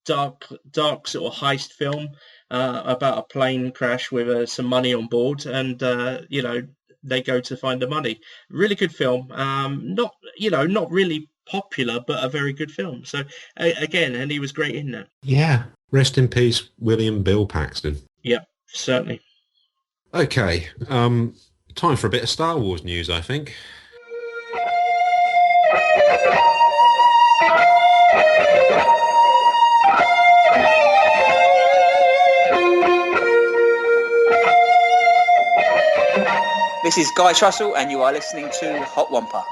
dark sort of heist film about a plane crash with some money on board, and they go to find the money. Really good film. Not really popular, but a very good film. So again, and he was great in that. Yeah. Rest in peace, William Bill Paxton. Yeah, certainly. Okay. Time for a bit of Star Wars news, I think. This is Guy Trussell, and you are listening to Hot Wampa.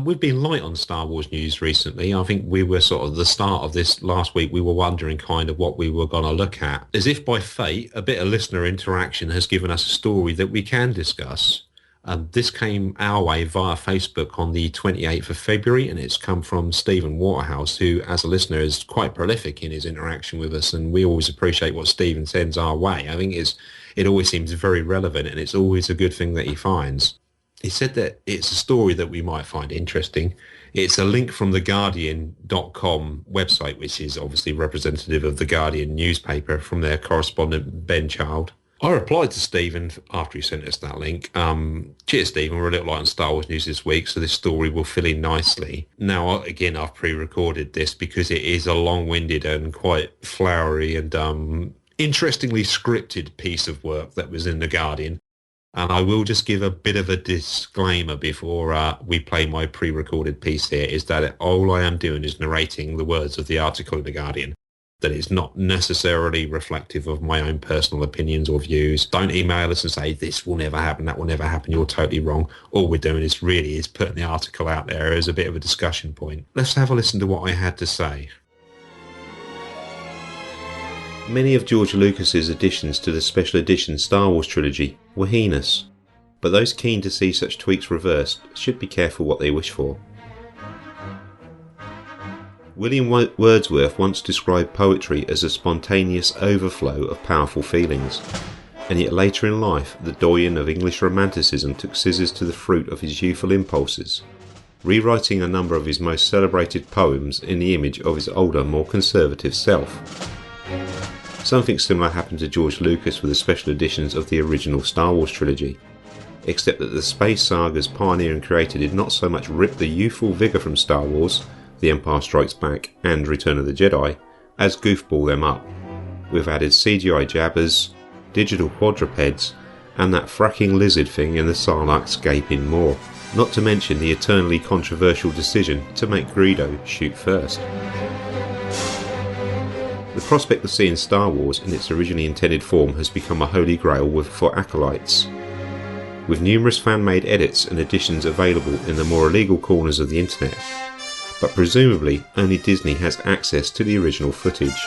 We've been light on Star Wars news recently. I think we were sort of the start of this last week. We were wondering kind of what we were going to look at. As if by fate, a bit of listener interaction has given us a story that we can discuss. This came our way via Facebook on the 28th of February, and it's come from Stephen Waterhouse, who, as a listener, is quite prolific in his interaction with us, and we always appreciate what Stephen sends our way. I think it always seems very relevant, and it's always a good thing that he finds. He said that it's a story that we might find interesting. It's a link from the Guardian.com website, which is obviously representative of the Guardian newspaper, from their correspondent, Ben Child. I replied to Stephen after he sent us that link. Cheers, Stephen. We're a little light on Star Wars news this week, so this story will fill in nicely. Now, again, I've pre-recorded this because it is a long-winded and quite flowery and interestingly scripted piece of work that was in The Guardian. And I will just give a bit of a disclaimer before we play my pre-recorded piece here, is that all I am doing is narrating the words of the article in The Guardian. that it's not necessarily reflective of my own personal opinions or views. Don't email us and say, this will never happen, that will never happen, you're totally wrong. All we're doing is putting the article out there as a bit of a discussion point. Let's have a listen to what I had to say. Many of George Lucas's additions to the special edition Star Wars trilogy were heinous, but those keen to see such tweaks reversed should be careful what they wish for. William Wordsworth once described poetry as a spontaneous overflow of powerful feelings, and yet later in life the doyen of English romanticism took scissors to the fruit of his youthful impulses, rewriting a number of his most celebrated poems in the image of his older, more conservative self. Something similar happened to George Lucas with the special editions of the original Star Wars trilogy, except that the space saga's pioneer and creator did not so much rip the youthful vigour from Star Wars, The Empire Strikes Back and Return of the Jedi, as goofball them up, with added CGI jabbers, digital quadrupeds, and that fracking lizard thing in the Sarlacc gaping maw, not to mention the eternally controversial decision to make Greedo shoot first. The prospect of seeing Star Wars in its originally intended form has become a holy grail for acolytes, with numerous fan-made edits and editions available in the more illegal corners of the internet, but presumably only Disney has access to the original footage.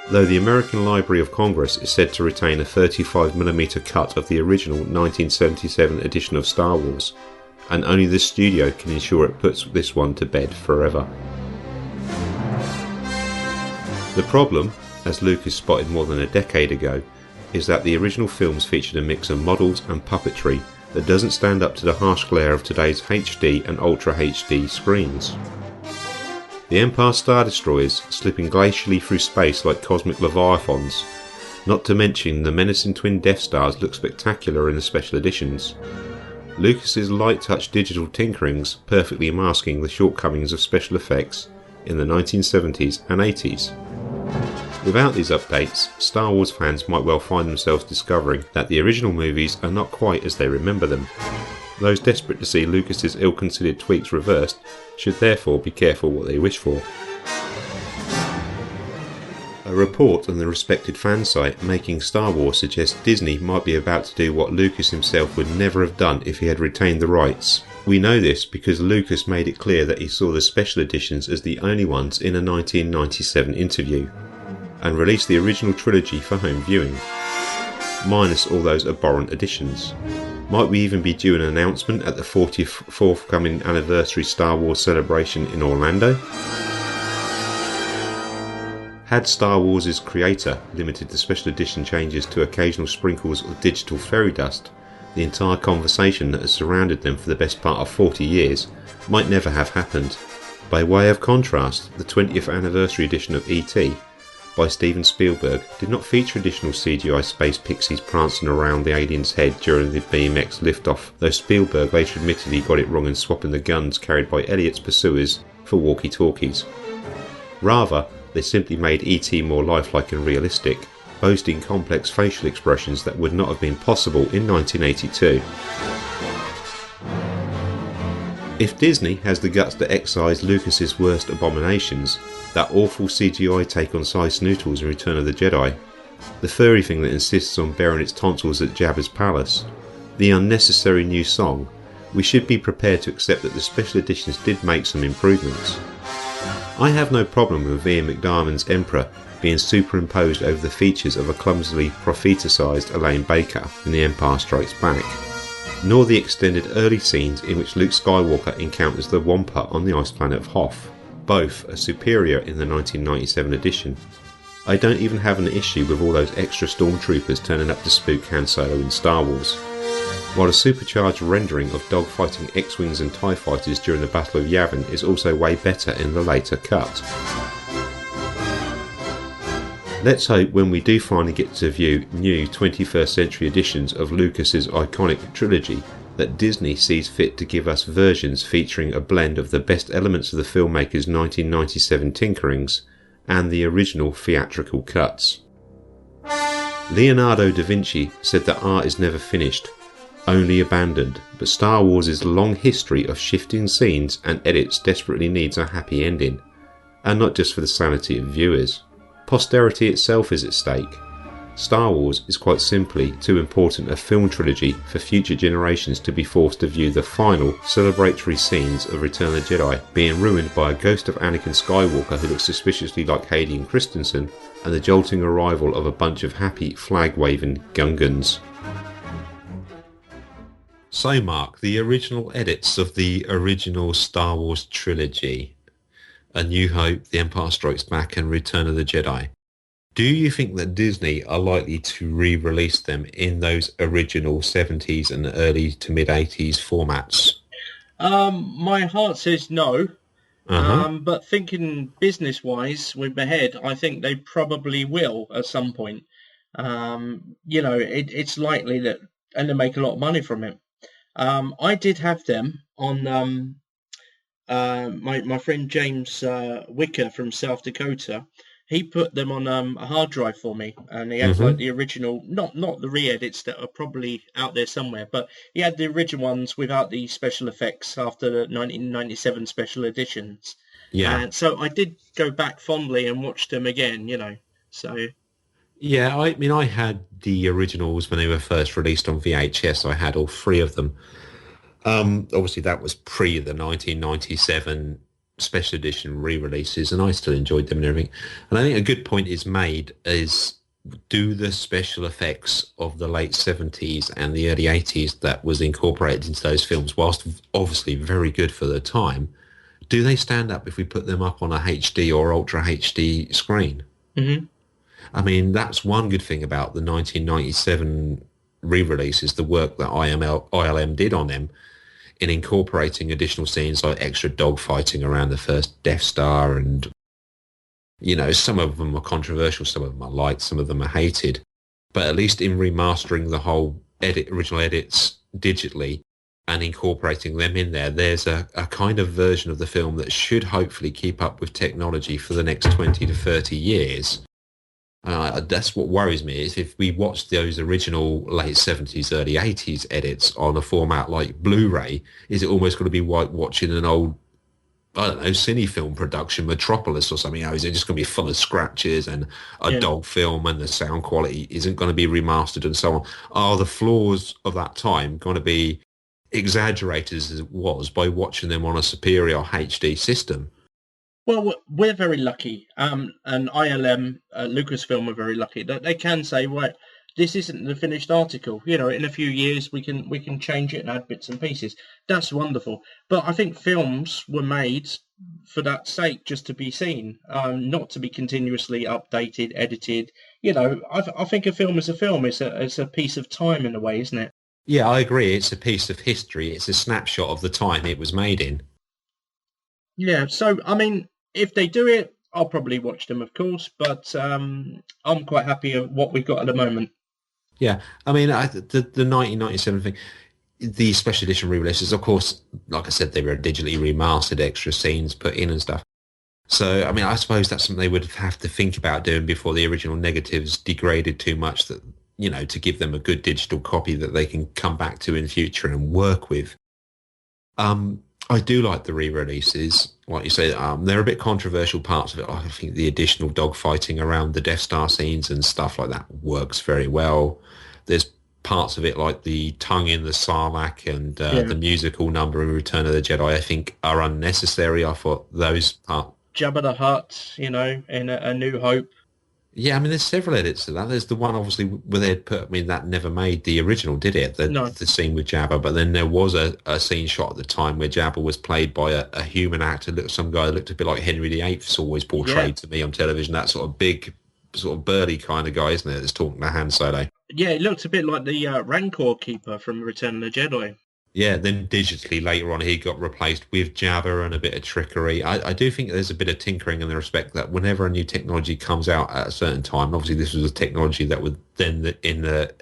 Though the American Library of Congress is said to retain a 35mm cut of the original 1977 edition of Star Wars, and only the studio can ensure it puts this one to bed forever. The problem, as Lucas spotted more than a decade ago, is that the original films featured a mix of models and puppetry that doesn't stand up to the harsh glare of today's HD and Ultra HD screens. The Empire Star Destroyers slipping glacially through space like cosmic leviathans, not to mention the menacing twin Death Stars look spectacular in the special editions. Lucas's light-touch digital tinkerings perfectly masking the shortcomings of special effects in the 1970s and 80s. Without these updates, Star Wars fans might well find themselves discovering that the original movies are not quite as they remember them. Those desperate to see Lucas's ill-considered tweaks reversed should therefore be careful what they wish for. A report on the respected fan site Making Star Wars suggests Disney might be about to do what Lucas himself would never have done if he had retained the rights. We know this because Lucas made it clear that he saw the special editions as the only ones in a 1997 interview, and released the original trilogy for home viewing, minus all those abhorrent additions. Might we even be due an announcement at the 40th forthcoming anniversary Star Wars celebration in Orlando? Had Star Wars' creator limited the special edition changes to occasional sprinkles of digital fairy dust, the entire conversation that has surrounded them for the best part of 40 years might never have happened. By way of contrast, the 20th anniversary edition of E.T. by Steven Spielberg did not feature additional CGI space pixies prancing around the alien's head during the BMX liftoff, though Spielberg later admitted he got it wrong in swapping the guns carried by Elliot's pursuers for walkie-talkies. Rather, they simply made E.T. more lifelike and realistic, boasting complex facial expressions that would not have been possible in 1982. If Disney has the guts to excise Lucas's worst abominations, that awful CGI take on Cy Snootles in Return of the Jedi, the furry thing that insists on bearing its tonsils at Jabba's palace, the unnecessary new song, we should be prepared to accept that the special editions did make some improvements. I have no problem with Ian McDiarmid's Emperor being superimposed over the features of a clumsily propheticized Elaine Baker in The Empire Strikes Back, nor the extended early scenes in which Luke Skywalker encounters the Wampa on the ice planet of Hoth. Both are superior in the 1997 edition. I don't even have an issue with all those extra stormtroopers turning up to spook Han Solo in Star Wars, while a supercharged rendering of dogfighting X-Wings and TIE fighters during the Battle of Yavin is also way better in the later cut. Let's hope when we do finally get to view new 21st century editions of Lucas's iconic trilogy that Disney sees fit to give us versions featuring a blend of the best elements of the filmmaker's 1997 tinkerings and the original theatrical cuts. Leonardo da Vinci said that art is never finished, only abandoned, but Star Wars' long history of shifting scenes and edits desperately needs a happy ending, and not just for the sanity of viewers. Posterity itself is at stake. Star Wars is quite simply too important a film trilogy for future generations to be forced to view the final, celebratory scenes of Return of the Jedi being ruined by a ghost of Anakin Skywalker who looks suspiciously like Hayden Christensen, and the jolting arrival of a bunch of happy flag-waving Gungans. So Mark, the original edits of the original Star Wars trilogy, A New Hope, The Empire Strikes Back and Return of the Jedi, do you think that Disney are likely to re-release them in those original 70s and early to mid-80s formats? My heart says no. But thinking business-wise with my head, I think they probably will at some point. It's likely that, and they make a lot of money from it. I did have them on my friend James Wicker from South Dakota. He put them on a hard drive for me, and he had like the original, not the re-edits that are probably out there somewhere, but he had the original ones without the special effects after the 1997 special editions. Yeah. And so I did go back fondly and watch them again, So Yeah, I had the originals when they were first released on VHS. I had all three of them. Obviously, that was pre the 1997 special edition re-releases, and I still enjoyed them and everything. And I think a good point is made is, do the special effects of the late 70s and the early 80s that was incorporated into those films, whilst obviously very good for the time, do they stand up if we put them up on a HD or Ultra HD screen? Mm-hmm. I mean, that's one good thing about the 1997 re-releases, the work that ILM did on them in incorporating additional scenes like extra dogfighting around the first Death Star, and some of them are controversial, some of them are liked, some of them are hated, but at least in remastering the whole original edits digitally and incorporating them in there, there's a kind of version of the film that should hopefully keep up with technology for the next 20 to 30 years. That's what worries me, is if we watch those original late 70s, early 80s edits on a format like Blu-ray, is it almost going to be like watching an old, I don't know, cine film production, Metropolis or something? Is it just going to be full of scratches and a dog film, and the sound quality isn't going to be remastered and so on? Are the flaws of that time going to be exaggerated as it was by watching them on a superior HD system? Well, we're very lucky, and ILM, Lucasfilm, are very lucky that they can say, right, this isn't the finished article. In a few years we can change it and add bits and pieces. That's wonderful. But I think films were made for that sake, just to be seen, not to be continuously updated, edited. I think a film is a film. It's a piece of time in a way, isn't it? Yeah, I agree. It's a piece of history. It's a snapshot of the time it was made in. Yeah, so, I mean, if they do it, I'll probably watch them, of course, but I'm quite happy with what we've got at the moment. Yeah, I mean, the 1997 thing, the special edition re-releases, of course, like I said, they were digitally remastered, extra scenes put in and stuff. So, I mean, I suppose that's something they would have to think about doing before the original negatives degraded too much, that, to give them a good digital copy that they can come back to in future and work with. I do like the re-releases. Like you say, there are a bit controversial parts of it. I think the additional dogfighting around the Death Star scenes and stuff like that works very well. There's parts of it like the tongue in the Sarlacc and the musical number in Return of the Jedi, I think, are unnecessary. I thought those parts. Jabba the Hutt, in A New Hope. Yeah, I mean, there's several edits to that. There's the one, obviously, where they'd put, I mean, that never made the original, did it? The scene with Jabba. But then there was a scene shot at the time where Jabba was played by a human actor, some guy who looked a bit like Henry VIII, is always portrayed to me on television. That sort of big, sort of burly kind of guy, isn't it, that's talking to Han Solo? Yeah, it looked a bit like the Rancor Keeper from Return of the Jedi. Yeah, then digitally later on he got replaced with Jabba and a bit of trickery. I do think there's a bit of tinkering in the respect that whenever a new technology comes out at a certain time, obviously this was a technology that would then in the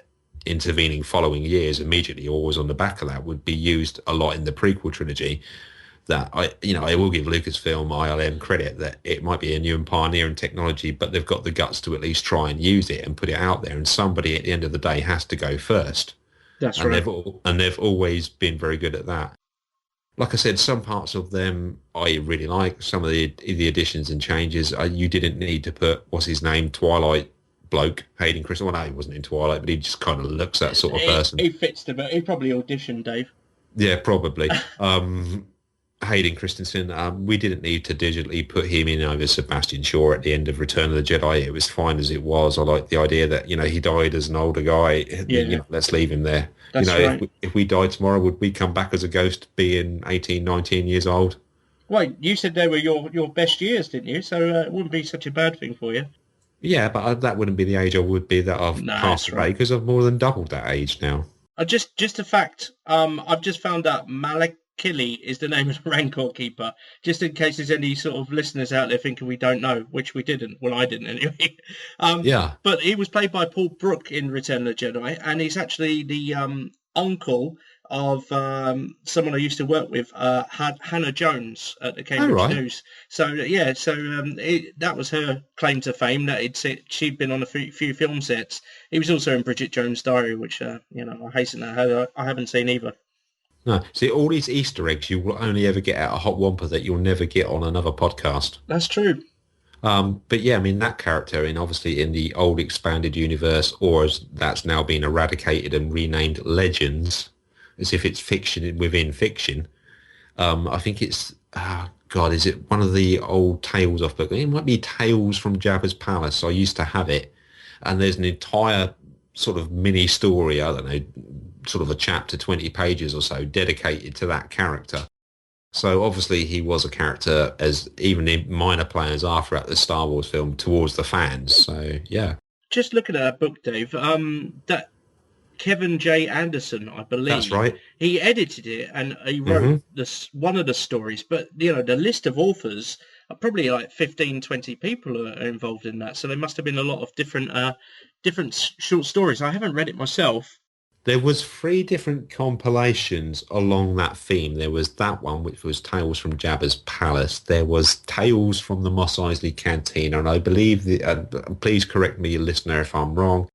intervening following years immediately, always on the back of that, would be used a lot in the prequel trilogy. That I will give Lucasfilm, ILM credit that it might be a new and pioneering technology, but they've got the guts to at least try and use it and put it out there, and somebody at the end of the day has to go first. That's right. And they've always been very good at that. like I said, some parts of them I really like. Some of the additions and changes, you didn't need to put, what's his name, Twilight bloke, Hayden Christensen. Well, no, he wasn't in Twilight, but he just kind of looks that sort of person. He fits the bill. He probably auditioned, Dave. Yeah, probably. Hayden Christensen, we didn't need to digitally put him in over Sebastian Shaw at the end of Return of the Jedi. It was fine as it was. I like the idea that, he died as an older guy. Yeah. Let's leave him there. That's right. If we died tomorrow, would we come back as a ghost being 18, 19 years old? Well, you said they were your best years, didn't you? So it wouldn't be such a bad thing for you. Yeah, but that wouldn't be the age I would be that I've passed away, because I've more than doubled that age now. Just a fact. I've just found out Malakili is the name of the Rancor keeper. Just in case there's any sort of listeners out there thinking we don't know, which we didn't. Well, I didn't anyway. Yeah. But he was played by Paul Brook in Return of the Jedi, and he's actually the uncle of someone I used to work with, Hannah Jones at the Cambridge News. So that was her claim to fame, that she'd been on a few film sets. He was also in Bridget Jones' Diary, which I hasten to add, I haven't seen either. No, see, all these Easter eggs you will only ever get out of Hot Wampa that you'll never get on another podcast. That's true. But yeah, I mean, that character obviously in the old expanded universe, or as that's now been eradicated and renamed Legends, as if it's fiction within fiction. I think it's, is it one of the old Tales of book? It might be Tales from Jabba's Palace. I used to have it. And there's an entire sort of mini story, I don't know, sort of a chapter, 20 pages or so, dedicated to that character. So obviously he was a character, as even in minor players are throughout the Star Wars film, towards the fans. So, yeah. Just looking at that book, Dave, that Kevin J. Anderson, I believe. That's right. He edited it and he wrote one of the stories. But, the list of authors are probably like 15, 20 people are involved in that. So there must have been a lot of different short stories. I haven't read it myself. There was 3 different compilations along that theme. There was that one, which was Tales from Jabba's Palace. There was Tales from the Mos Eisley Cantina. And I believe, please correct me, listener, if I'm wrong,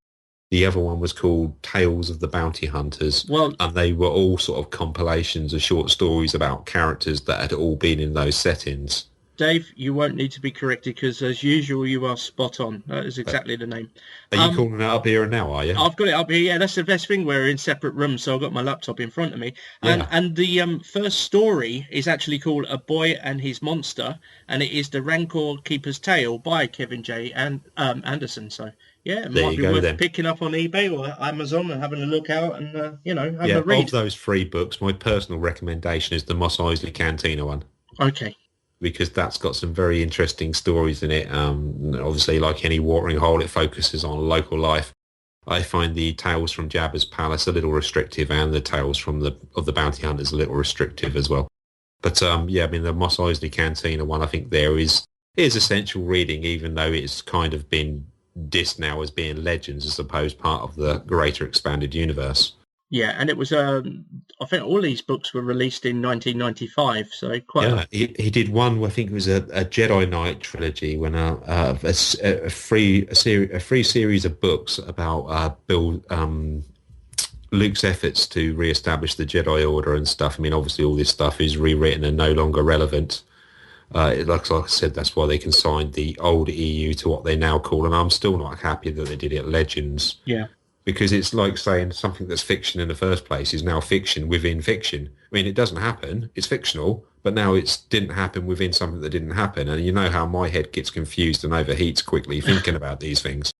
the other one was called Tales of the Bounty Hunters. Well, and they were all sort of compilations of short stories about characters that had all been in those settings. Dave, you won't need to be corrected because, as usual, you are spot on. That is exactly the name. Are you calling it up here and now, are you? I've got it up here. Yeah, that's the best thing. We're in separate rooms, so I've got my laptop in front of me. And the first story is actually called A Boy and His Monster, and it is The Rancor Keeper's Tale by Kevin J. Anderson. So, yeah, it might be worth picking up on eBay or Amazon and having a look out and, having a read. Of those 3 books, my personal recommendation is the Mos Eisley Cantina one. Okay. Because that's got some very interesting stories in it. Obviously, like any watering hole, it focuses on local life. I find the Tales from Jabba's Palace a little restrictive, and the Tales from of the Bounty Hunters a little restrictive as well. But the Mos Eisley Cantina one, I think there is essential reading, even though it's kind of been dissed now as being Legends as opposed part of the greater expanded universe. Yeah, and it was, I think all these books were released in 1995, so quite... Yeah, he did one, I think it was a Jedi Knight trilogy, when a free series of books about Luke's efforts to re-establish the Jedi Order and stuff. I mean, obviously all this stuff is rewritten and no longer relevant. Like I said, that's why they consigned the old EU to what they now call, and I'm still not happy that they did it Legends. Yeah. Because it's like saying something that's fiction in the first place is now fiction within fiction. I mean, it doesn't happen. It's fictional, but now it didn't happen within something that didn't happen. And you know how my head gets confused and overheats quickly thinking about these things.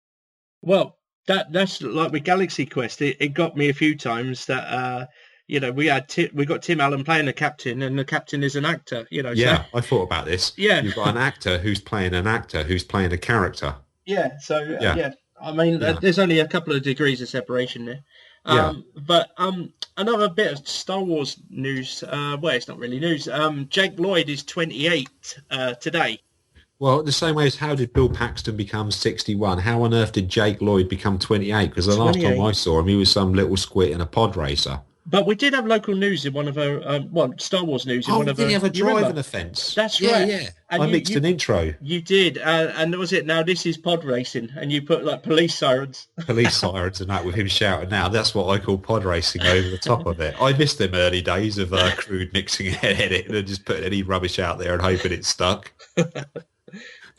Well, that's like with Galaxy Quest. It got me a few times that, we got Tim Allen playing the captain, and the captain is an actor. Yeah, so, I thought about this. Yeah. You've got an actor who's playing a character. Yeah, so, yeah. I mean, there's only a couple of degrees of separation there. But another bit of Star Wars news. It's not really news. Jake Lloyd is 28 today. Well, the same way as how did Bill Paxton become 61? How on earth did Jake Lloyd become 28? Because the last time I saw him, he was some little squit in a pod racer. But we did have local news in one of our, Star Wars news in one of did our... he have a you remember? driving offence? That's Yeah, right. yeah. And I mixed an intro. You did, and was it, now this is pod racing, and you put like police sirens. Police sirens and that with him shouting now. That's what I call pod racing over the top of it. I missed them early days of crude mixing and editing and just putting any rubbish out there and hoping it stuck.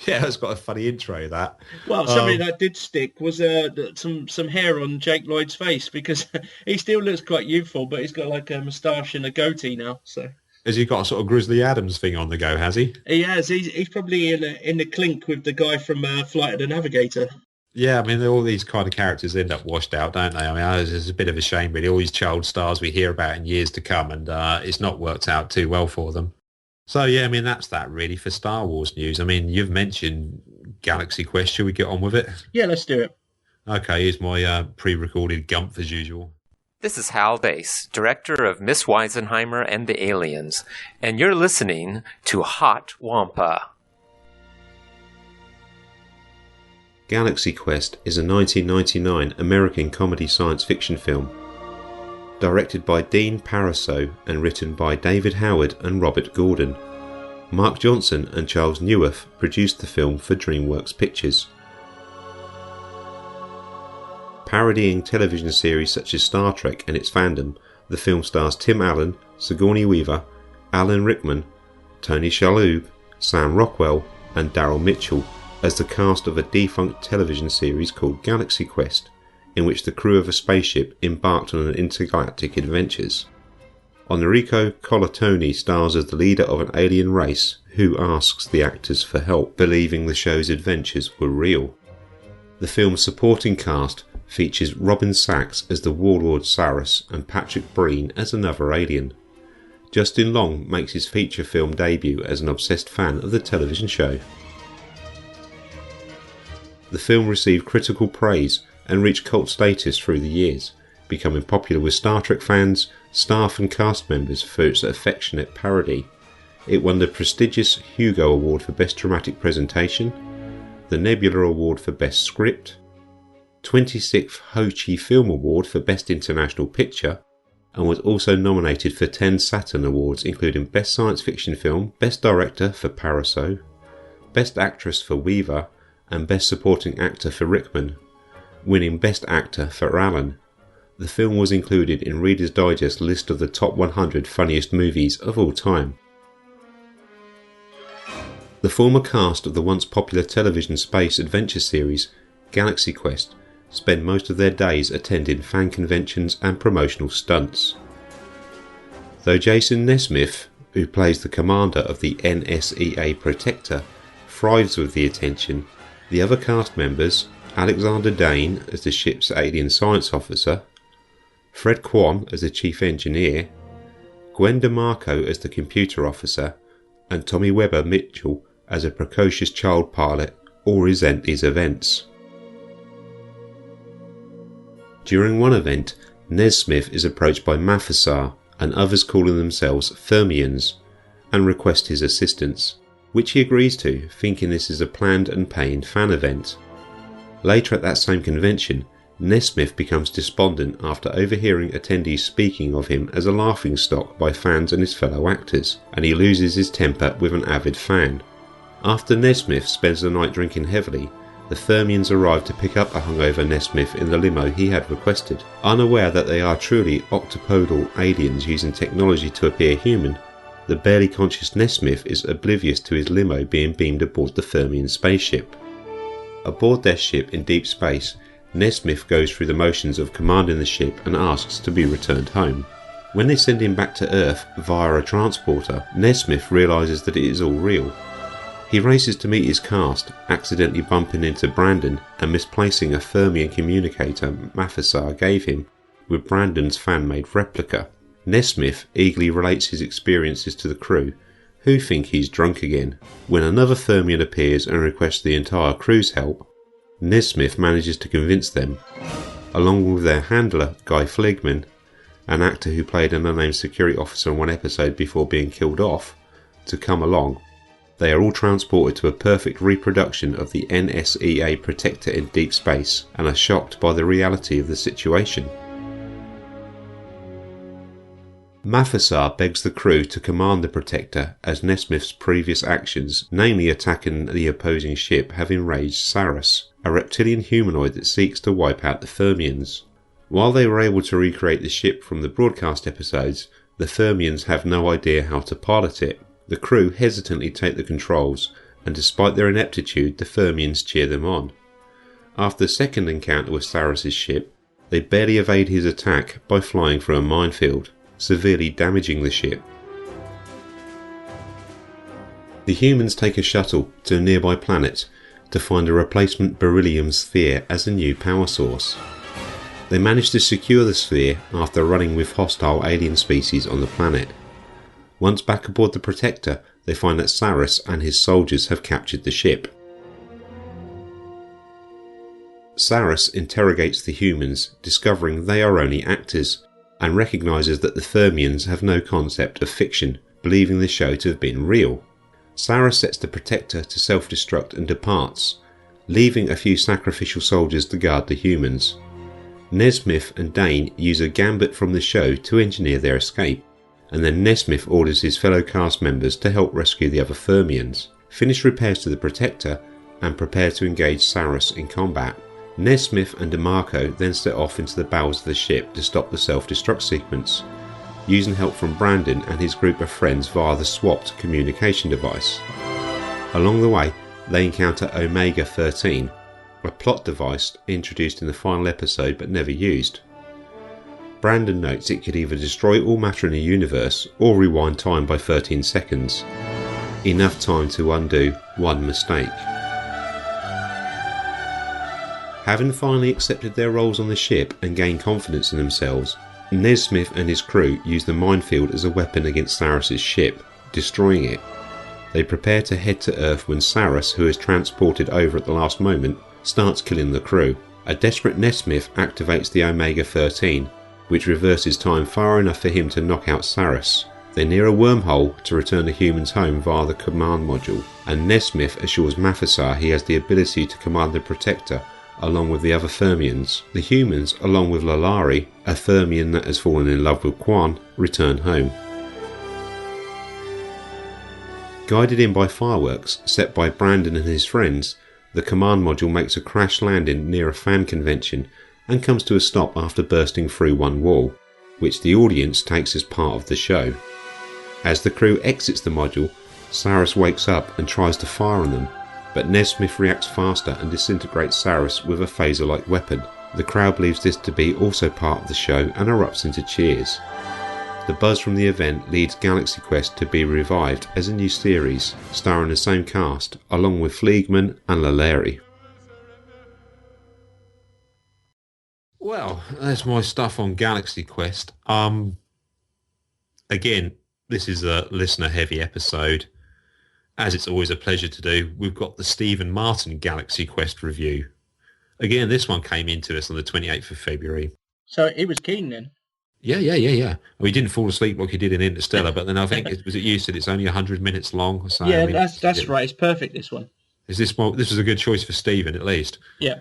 Yeah, it's got a funny intro, that. Well, something that did stick was some hair on Jake Lloyd's face, because he still looks quite youthful, but he's got like a moustache and a goatee now. So has he got a sort of Grizzly Adams thing on the go, has he? He has. He's probably in the clink with the guy from Flight of the Navigator. Yeah, I mean, all these kind of characters end up washed out, don't they? I mean, it's a bit of a shame, really. All these child stars we hear about in years to come, and it's not worked out too well for them. So, yeah, I mean, that's that really for Star Wars news. I mean, you've mentioned Galaxy Quest. Shall we get on with it? Yeah, let's do it. Okay, here's my pre-recorded gump as usual. This is Hal Bass, director of Miss Weisenheimer and the Aliens, and you're listening to Hot Wampa. Galaxy Quest is a 1999 American comedy science fiction film. Directed by Dean Parisot and written by David Howard and Robert Gordon. Mark Johnson and Charles Neuwirth produced the film for DreamWorks Pictures. Parodying television series such as Star Trek and its fandom, the film stars Tim Allen, Sigourney Weaver, Alan Rickman, Tony Shalhoub, Sam Rockwell and Daryl Mitchell as the cast of a defunct television series called Galaxy Quest, in which the crew of a spaceship embarked on an intergalactic adventures. Enrico Colantoni stars as the leader of an alien race who asks the actors for help, believing the show's adventures were real. The film's supporting cast features Robin Sachs as the warlord Saris and Patrick Breen as another alien. Justin Long makes his feature film debut as an obsessed fan of the television show. The film received critical praise and reached cult status through the years, becoming popular with Star Trek fans, staff and cast members for its affectionate parody. It won the prestigious Hugo Award for Best Dramatic Presentation, the Nebula Award for Best Script, 26th Ho Chi Film Award for Best International Picture, and was also nominated for 10 Saturn Awards including Best Science Fiction Film, Best Director for Parisot, Best Actress for Weaver, and Best Supporting Actor for Rickman, winning Best Actor for Allen. The film was included in Reader's Digest list of the top 100 funniest movies of all time. The former cast of the once popular television space adventure series Galaxy Quest spend most of their days attending fan conventions and promotional stunts. Though Jason Nesmith, who plays the commander of the NSEA Protector, thrives with the attention, the other cast members, Alexander Dane as the ship's alien science officer, Fred Kwon as the chief engineer, Gwen DeMarco as the computer officer, and Tommy Webber Mitchell as a precocious child pilot all resent these events. During one event, Nesmith is approached by Mathasar and others calling themselves Fermians and request his assistance, which he agrees to, thinking this is a planned and paying fan event. Later at that same convention, Nesmith becomes despondent after overhearing attendees speaking of him as a laughingstock by fans and his fellow actors, and he loses his temper with an avid fan. After Nesmith spends the night drinking heavily, the Fermians arrive to pick up a hungover Nesmith in the limo he had requested, unaware that they are truly octopodal aliens using technology to appear human. The barely conscious Nesmith is oblivious to his limo being beamed aboard the Fermian spaceship. Aboard their ship in deep space, Nesmith goes through the motions of commanding the ship and asks to be returned home. When they send him back to Earth via a transporter, Nesmith realises that it is all real. He races to meet his cast, accidentally bumping into Brandon and misplacing a Fermian communicator Mathasar gave him with Brandon's fan-made replica. Nesmith eagerly relates his experiences to the crew, who think he's drunk again. When another Fermian appears and requests the entire crew's help, Nesmith manages to convince them, along with their handler Guy Fleegman, an actor who played an unnamed security officer in one episode before being killed off, to come along. They are all transported to a perfect reproduction of the NSEA Protector in deep space and are shocked by the reality of the situation. Mafasar begs the crew to command the Protector as Nesmith's previous actions, namely attacking the opposing ship, have enraged Saras, a reptilian humanoid that seeks to wipe out the Fermians. While they were able to recreate the ship from the broadcast episodes, the Fermians have no idea how to pilot it. The crew hesitantly take the controls, and despite their ineptitude, the Fermians cheer them on. After the second encounter with Saras' ship, they barely evade his attack by flying through a minefield, severely damaging the ship. The humans take a shuttle to a nearby planet to find a replacement beryllium sphere as a new power source. They manage to secure the sphere after running with hostile alien species on the planet. Once back aboard the Protector, they find that Saras and his soldiers have captured the ship. Saras interrogates the humans, discovering they are only actors, and recognises that the Fermians have no concept of fiction, believing the show to have been real. Saras sets the Protector to self-destruct and departs, leaving a few sacrificial soldiers to guard the humans. Nesmith and Dane use a gambit from the show to engineer their escape, and then Nesmith orders his fellow cast members to help rescue the other Fermians, finish repairs to the Protector, and prepare to engage Saras in combat. Nesmith and DeMarco then set off into the bowels of the ship to stop the self-destruct sequence, using help from Brandon and his group of friends via the swapped communication device. Along the way, they encounter Omega-13, a plot device introduced in the final episode but never used. Brandon notes it could either destroy all matter in the universe or rewind time by 13 seconds, enough time to undo one mistake. Having finally accepted their roles on the ship and gained confidence in themselves, Nesmith and his crew use the minefield as a weapon against Saras' ship, destroying it. They prepare to head to Earth when Saras, who is transported over at the last moment, starts killing the crew. A desperate Nesmith activates the Omega-13, which reverses time far enough for him to knock out Saras. They near a wormhole to return the humans home via the command module, and Nesmith assures Mafasar he has the ability to command the Protector along with the other Fermians. The humans, along with Lalari, a Fermian that has fallen in love with Quan, return home. Guided in by fireworks set by Brandon and his friends, the command module makes a crash landing near a fan convention and comes to a stop after bursting through one wall, which the audience takes as part of the show. As the crew exits the module, Saras wakes up and tries to fire on them, but Nesmith reacts faster and disintegrates Saras with a phaser-like weapon. The crowd believes this to be also part of the show and erupts into cheers. The buzz from the event leads Galaxy Quest to be revived as a new series, starring the same cast, along with Fleegman and Lalari. Well, that's my stuff on Galaxy Quest. Again, this is a listener-heavy episode. As it's always a pleasure to do, we've got the Stephen Martin Galaxy Quest review. Again, this one came into us on the 28th of February. So he was keen then? Yeah. He didn't fall asleep like he did in Interstellar, but then I think, was it you said it's only 100 minutes long? So, yeah, I mean, that's right. It's perfect, this one. This was a good choice for Stephen, at least. Yeah.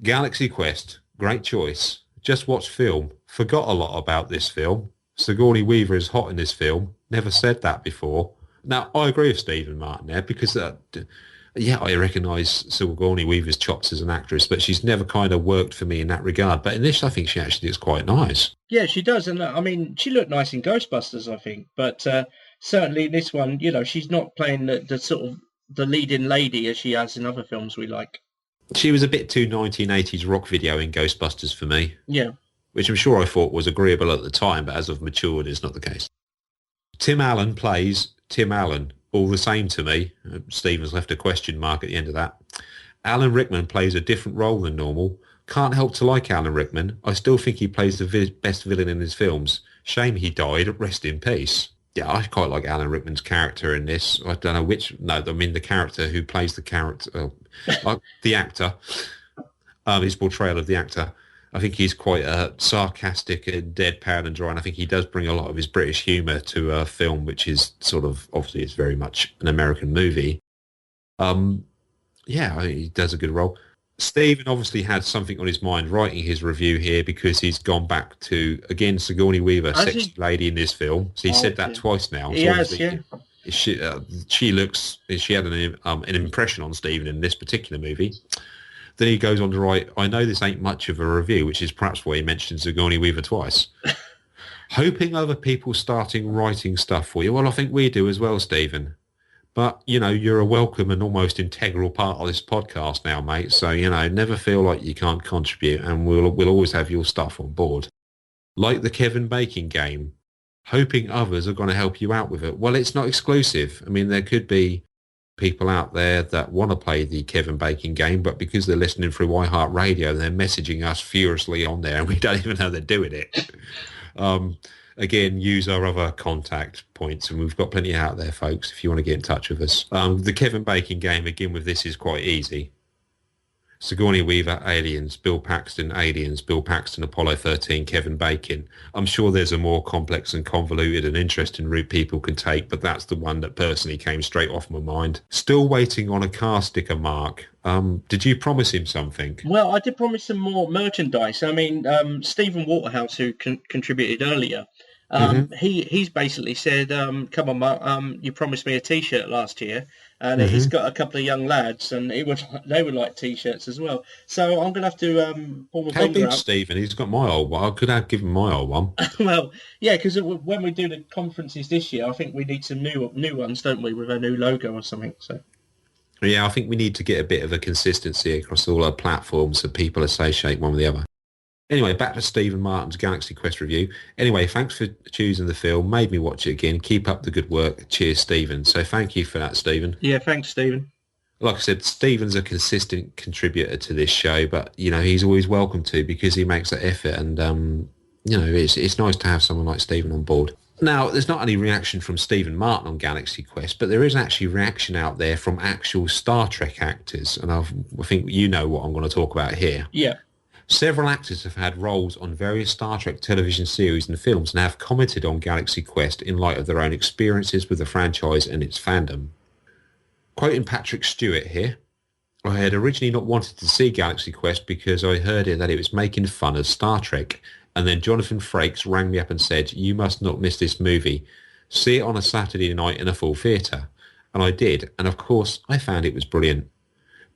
Galaxy Quest, great choice. Just watched film. Forgot a lot about this film. Sigourney Weaver is hot in this film. Never said that before. Now, I agree with Stephen Martin there because, I recognise Sigourney Weaver's chops as an actress, but she's never kind of worked for me in that regard. But in this, I think she actually is quite nice. Yeah, she does. And I mean, she looked nice in Ghostbusters, I think. But certainly in this one, she's not playing the sort of the leading lady as she has in other films we like. She was a bit too 1980s rock video in Ghostbusters for me. Yeah. Which I'm sure I thought was agreeable at the time, but as I've matured, it's not the case. Tim Allen plays Tim Allen, all the same to me. Stephen's left a question mark at the end of that. Alan Rickman plays a different role than normal. Can't help to like Alan Rickman. I still think he plays the best villain in his films. Shame he died. Rest in peace. Yeah, I quite like Alan Rickman's character in this. I don't know the character who plays the character, the actor, his portrayal of the actor. I think he's quite sarcastic and deadpan and dry, and I think he does bring a lot of his British humour to a film, which is sort of, obviously, it's very much an American movie. I think he does a good role. Stephen obviously had something on his mind writing his review here because he's gone back to, again, Sigourney Weaver, Has sexy he? lady in this film. So he Oh said that dear. twice now. He So has, yeah. obviously she looks, she had an impression on Stephen in this particular movie. Then he goes on to write, I know this ain't much of a review, which is perhaps why he mentions Sigourney Weaver twice. Hoping other people starting writing stuff for you. Well, I think we do as well, Stephen. But, you're a welcome and almost integral part of this podcast now, mate. So, never feel like you can't contribute, and we'll always have your stuff on board. Like the Kevin Bacon game, hoping others are going to help you out with it. Well, it's not exclusive. I mean, there could be people out there that want to play the Kevin Bacon game, but because they're listening through iHeartRadio, they're messaging us furiously on there, and we don't even know they're doing it. Again, use our other contact points, and we've got plenty out there, folks, if you want to get in touch with us. The Kevin Bacon game, again, with this is quite easy. Sigourney Weaver, Aliens. Bill Paxton, Aliens. Bill Paxton, Apollo 13, Kevin Bacon. I'm sure there's a more complex and convoluted and interesting route people can take, but that's the one that personally came straight off my mind. Still waiting on a car sticker, Mark. Did you promise him something? Well, I did promise some more merchandise. I mean, Stephen Waterhouse, who contributed earlier, he's basically said, "Come on, Mark, you promised me a T-shirt last year," and he's got a couple of young lads, and they would like T-shirts as well. So I'm gonna have to pull my How finger big, out. Stephen? He's got my old one. I could have given my old one. Well, yeah, because when we do the conferences this year, I think we need some new ones, don't we, with a new logo or something. So. Yeah, I think we need to get a bit of a consistency across all our platforms so people associate one with the other. Anyway, back to Stephen Martin's Galaxy Quest review. Anyway, thanks for choosing the film. Made me watch it again. Keep up the good work. Cheers, Stephen. So thank you for that, Stephen. Yeah, thanks, Stephen. Like I said, Stephen's a consistent contributor to this show, but, he's always welcome to because he makes that effort. And, it's nice to have someone like Stephen on board. Now, there's not any reaction from Stephen Martin on Galaxy Quest, but there is actually reaction out there from actual Star Trek actors. And I think you know what I'm going to talk about here. Yeah. Several actors have had roles on various Star Trek television series and films and have commented on Galaxy Quest in light of their own experiences with the franchise and its fandom. Quoting Patrick Stewart here, I had originally not wanted to see Galaxy Quest because I heard that it was making fun of Star Trek, and then Jonathan Frakes rang me up and said, you must not miss this movie. See it on a Saturday night in a full theatre. And I did, and of course I found it was brilliant.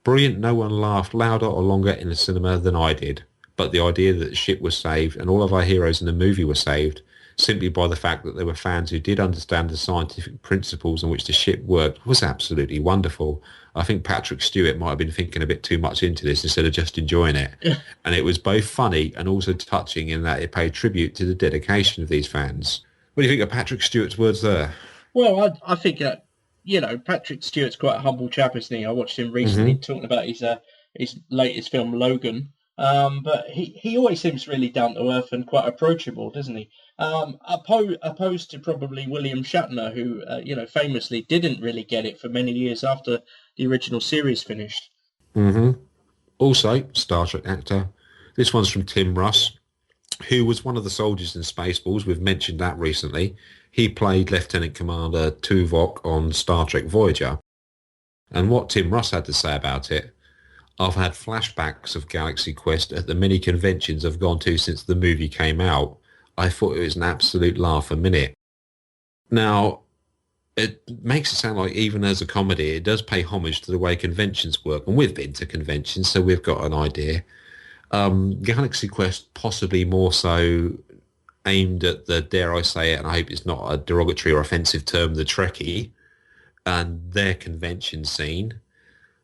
Brilliant, no one laughed louder or longer in the cinema than I did. But the idea that the ship was saved and all of our heroes in the movie were saved simply by the fact that there were fans who did understand the scientific principles on which the ship worked was absolutely wonderful. I think Patrick Stewart might have been thinking a bit too much into this instead of just enjoying it. And it was both funny and also touching in that it paid tribute to the dedication of these fans. What do you think of Patrick Stewart's words there? Well, I think that, Patrick Stewart's quite a humble chap, isn't he? I watched him recently talking about his latest film, Logan. But he always seems really down to earth and quite approachable, doesn't he? Opposed to probably William Shatner, who, famously didn't really get it for many years after the original series finished. Also, Star Trek actor. This one's from Tim Russ, who was one of the soldiers in Spaceballs. We've mentioned that recently. He played Lieutenant Commander Tuvok on Star Trek Voyager. And what Tim Russ had to say about it, I've had flashbacks of Galaxy Quest at the many conventions I've gone to since the movie came out. I thought it was an absolute laugh a minute. Now, it makes it sound like even as a comedy, it does pay homage to the way conventions work. And we've been to conventions, so we've got an idea. Galaxy Quest possibly more so aimed at the, dare I say it, and I hope it's not a derogatory or offensive term, the Trekkie and their convention scene.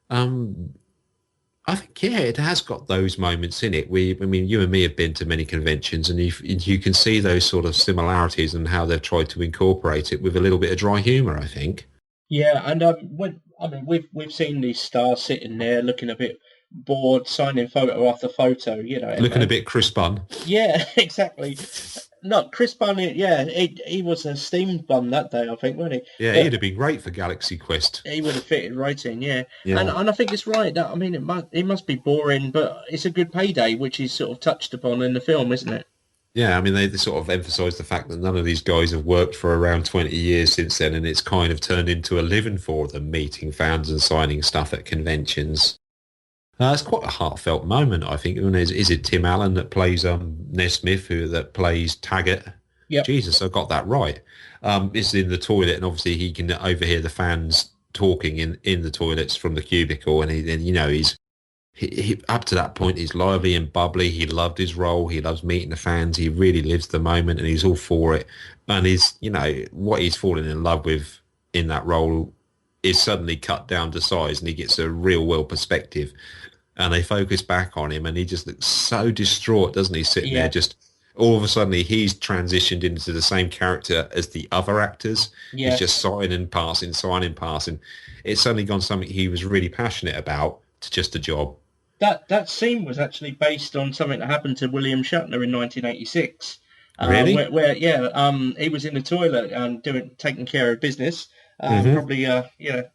I think, yeah, it has got those moments in it. You and me have been to many conventions, and you can see those sort of similarities and how they've tried to incorporate it with a little bit of dry humour, I think. Yeah, and we've seen these stars sitting there looking a bit bored, signing photo after photo, looking a bit Chris Bunn. Yeah, exactly. Not Chris Bunn. Yeah, he was a steamed bun that day, I think, wasn't he? Yeah, he'd have been great for Galaxy Quest. He would have fitted right in. Yeah. And I think it's right. That it must be boring, but it's a good payday, which is sort of touched upon in the film, isn't it? Yeah, they sort of emphasise the fact that none of these guys have worked for around 20 years since then, and it's kind of turned into a living for them, meeting fans and signing stuff at conventions. It's quite a heartfelt moment, I think. And is it Tim Allen that plays Nesmith, that plays Taggart? Yep. Jesus, I got that right. Is in the toilet, and obviously he can overhear the fans talking in the toilets from the cubicle, and he up to that point he's lively and bubbly. He loved his role. He loves meeting the fans. He really lives the moment, and he's all for it. And what he's fallen in love with in that role is suddenly cut down to size, and he gets a real world perspective. And they focus back on him, and he just looks so distraught, doesn't he? Sitting there, Yeah. just all of a sudden, he's transitioned into the same character as the other actors. Yeah. He's just signing, passing, signing, passing. It's suddenly gone something he was really passionate about to just a job. That scene was actually based on something that happened to William Shatner in 1986. Really? Where he was in the toilet and taking care of business, probably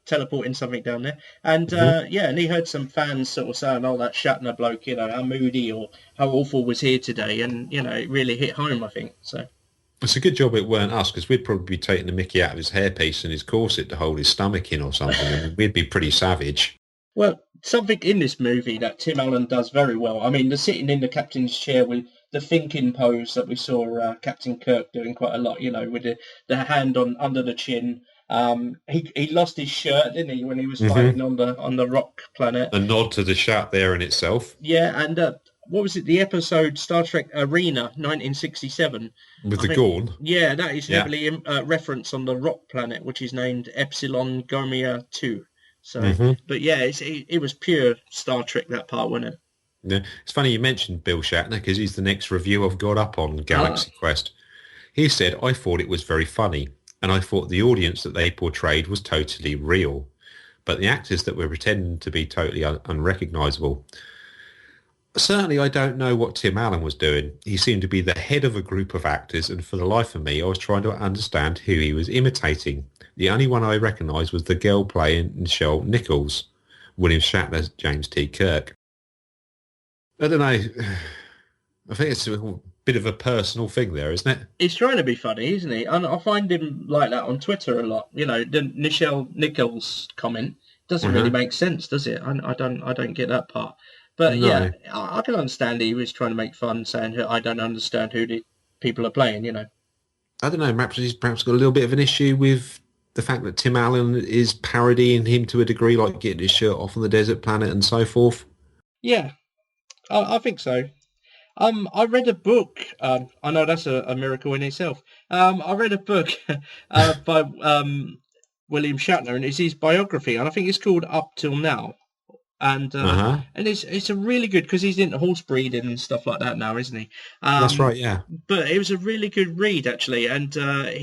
teleporting something down there, and and he heard some fans sort of saying, "Oh, that Shatner bloke, how moody or how awful was here today," and it really hit home, I think. So It's a good job it weren't us, because we'd probably be taking the mickey out of his hairpiece and his corset to hold his stomach in or something. I mean, we'd be pretty savage. Well, something in this movie that Tim Allen does very well. I mean, the sitting in the captain's chair with the thinking pose that we saw Captain Kirk doing quite a lot, with the hand under the chin. He lost his shirt, didn't he, when he was fighting on the rock planet? A nod to the shot there in itself. Yeah, and what was it? The episode Star Trek Arena, 1967. With the Gorn. Yeah, that is heavily reference on the rock planet, which is named Epsilon Gomia 2. So, but yeah, it was pure Star Trek, that part, wasn't it? Yeah, it's funny you mentioned Bill Shatner, because he's the next review I've got up on Galaxy Quest. He said, "I thought it was very funny, and I thought the audience that they portrayed was totally real, but the actors that were pretending to be totally unrecognisable. Certainly, I don't know what Tim Allen was doing. He seemed to be the head of a group of actors, and for the life of me, I was trying to understand who he was imitating. The only one I recognised was the girl playing Nichelle Nichols, William Shatner's James T. Kirk." I don't know. I think it's a bit of a personal thing there, isn't it? He's trying to be funny, isn't he? And I find him like that on Twitter a lot. The Nichelle Nichols comment doesn't really make sense, does it? I don't get that part. But No. yeah, I can understand he was trying to make fun, saying, "I don't understand who the people are playing." I don't know. Perhaps he's got a little bit of an issue with the fact that Tim Allen is parodying him to a degree, like getting his shirt off on the desert planet and so forth. Yeah, I think so. I read a book. I know that's a miracle in itself. I read a book by William Shatner, and it's his biography, and I think it's called Up Till Now. And it's a really good, because he's into horse breeding and stuff like that now, isn't he? That's right, yeah. But it was a really good read, actually. And I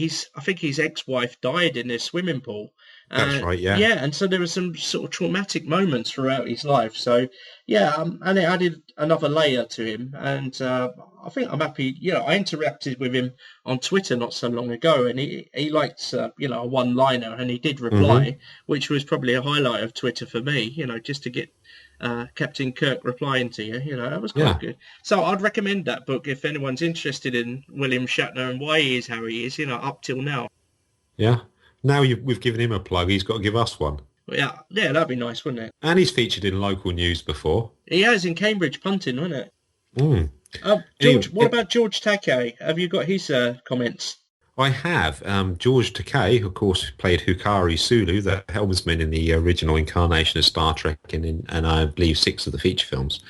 think his ex-wife died in this swimming pool. That's right, yeah. Yeah, and so there were some sort of traumatic moments throughout his life. So, yeah, and it added another layer to him. And I think I'm happy. I interacted with him on Twitter not so long ago, and he liked, a one-liner, and he did reply, which was probably a highlight of Twitter for me, just to get Captain Kirk replying to you. That was quite good. So I'd recommend that book if anyone's interested in William Shatner and why he is how he is, up till now. Yeah. Now we've given him a plug, he's got to give us one. Yeah, that'd be nice, wouldn't it? And he's featured in local news before. He has in Cambridge punting, wasn't it? Anyway, George, what about George Takei? Have you got his comments? I have. George Takei, of course, played Hikari Sulu, the helmsman in the original incarnation of Star Trek, and I believe 6 of the feature films.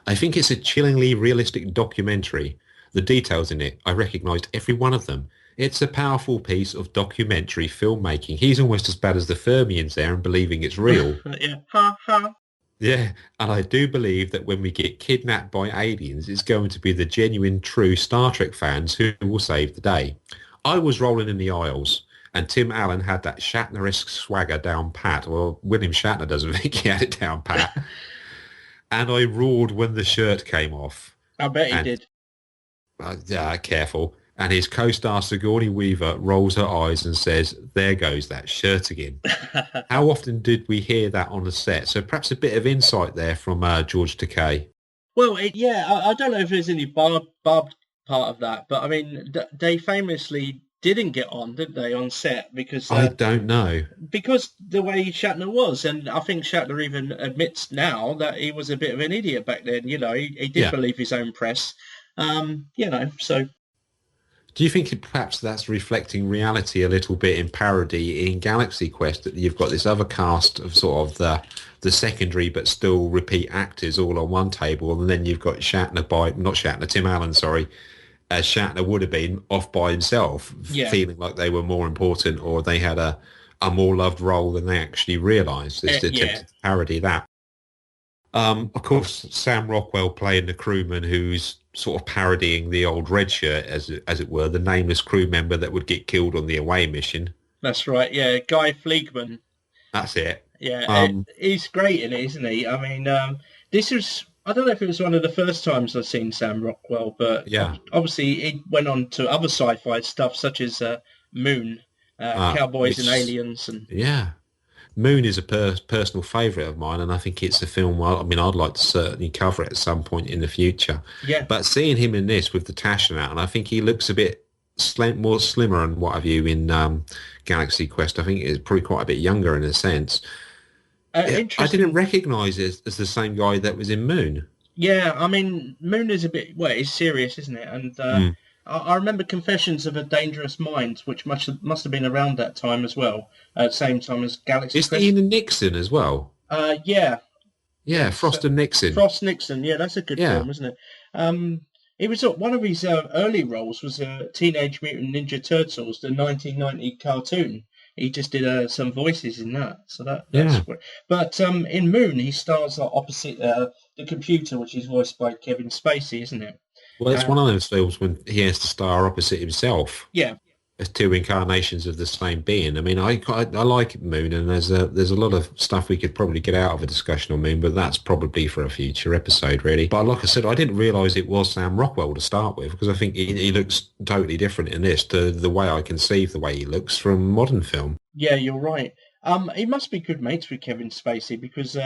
I think it's a chillingly realistic documentary. The details in it, I recognised every one of them. It's a powerful piece of documentary filmmaking. He's almost as bad as the Fermians there and believing it's real. Yeah, ha ha. Yeah, and I do believe that when we get kidnapped by aliens, it's going to be the genuine, true Star Trek fans who will save the day. I was rolling in the aisles, and Tim Allen had that Shatner-esque swagger down pat. Well, William Shatner doesn't think he had it down pat. And I roared when the shirt came off. I bet he did. Careful. And his co-star Sigourney Weaver rolls her eyes and says, "There goes that shirt again." How often did we hear that on the set? So perhaps a bit of insight there from George Takei. Well, I don't know if there's any barbed part of that, but I mean, they famously didn't get on, did they, on set? Because I don't know. because the way Shatner was, and I think Shatner even admits now that he was a bit of an idiot back then. You know, he did Yeah. believe his own press. You know, so Do you think perhaps that's reflecting reality a little bit in parody in Galaxy Quest, that you've got this other cast of sort of the secondary but still repeat actors all on one table, and then you've got Tim Allen, sorry, as Shatner would have been off by himself, Yeah. feeling like they were more important or they had a more loved role than they actually realised. It's the attempt to parody that. Of course, Sam Rockwell playing the crewman who's sort of parodying the old red shirt, as it were, the nameless crew member that would get killed on the away mission. that's right. Yeah, Guy Fleegman. That's it. Yeah, he's great in it, isn't he? I mean, this was, I don't know if it was one of the first times I've seen Sam Rockwell, but Yeah. obviously he went on to other sci-fi stuff such as Moon, Cowboys and Aliens. And Yeah. Moon is a personal favourite of mine, and I think it's a film, I'd like to certainly cover it at some point in the future. Yeah. But seeing him in this with the tash and that, and I think he looks a bit more slimmer and what have you in Galaxy Quest. I think it's probably quite a bit younger in a sense. I didn't recognise it as the same guy that was in Moon. Yeah, I mean, Moon is a bit, it's serious, isn't it? And I remember Confessions of a Dangerous Mind, which must have been around that time as well, at the same time as Galaxy Is Quest. Ian Nixon as well? Yeah. Yeah, Frost and Nixon. Frost Nixon, yeah, that's a good film, isn't it? It was one of his early roles was Teenage Mutant Ninja Turtles, the 1990 cartoon. He just did some voices in that, so that's great. But in Moon, he stars opposite the computer, which is voiced by Kevin Spacey, isn't it? Well, it's one of those films when he has to star opposite himself. Yeah. As two incarnations of the same being. I mean, I like Moon, and there's a lot of stuff we could probably get out of a discussion on Moon, but that's probably for a future episode, really. But like I said, I didn't realise it was Sam Rockwell to start with, because I think he looks totally different in this to the way I conceive the way he looks from modern film. Yeah, you're right. He must be good mates with Kevin Spacey, because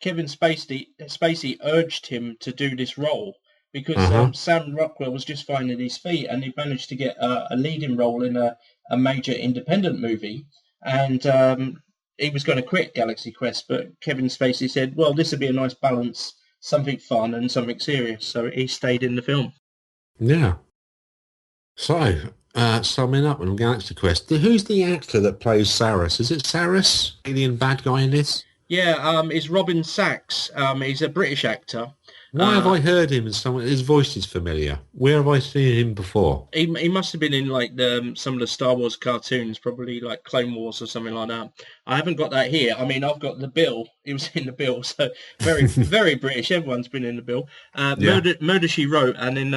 Kevin Spacey urged him to do this role. Because Sam Rockwell was just finding his feet, and he managed to get a leading role in a major independent movie. And he was going to quit Galaxy Quest, but Kevin Spacey said, well, this would be a nice balance, something fun and something serious. So he stayed in the film. Yeah. So, summing up on Galaxy Quest, who's the actor that plays Saris? Is it Saris, alien bad guy in this? Yeah, it's Robin Sachs. He's a British actor. Why have I heard him as someone? His voice is familiar. Where have I seen him before? He must have been in like some of the Star Wars cartoons, probably like Clone Wars or something like that. I haven't got that here. I mean, I've got the Bill. He was in the Bill, so very very British. Everyone's been in the Bill. Murder She Wrote, and in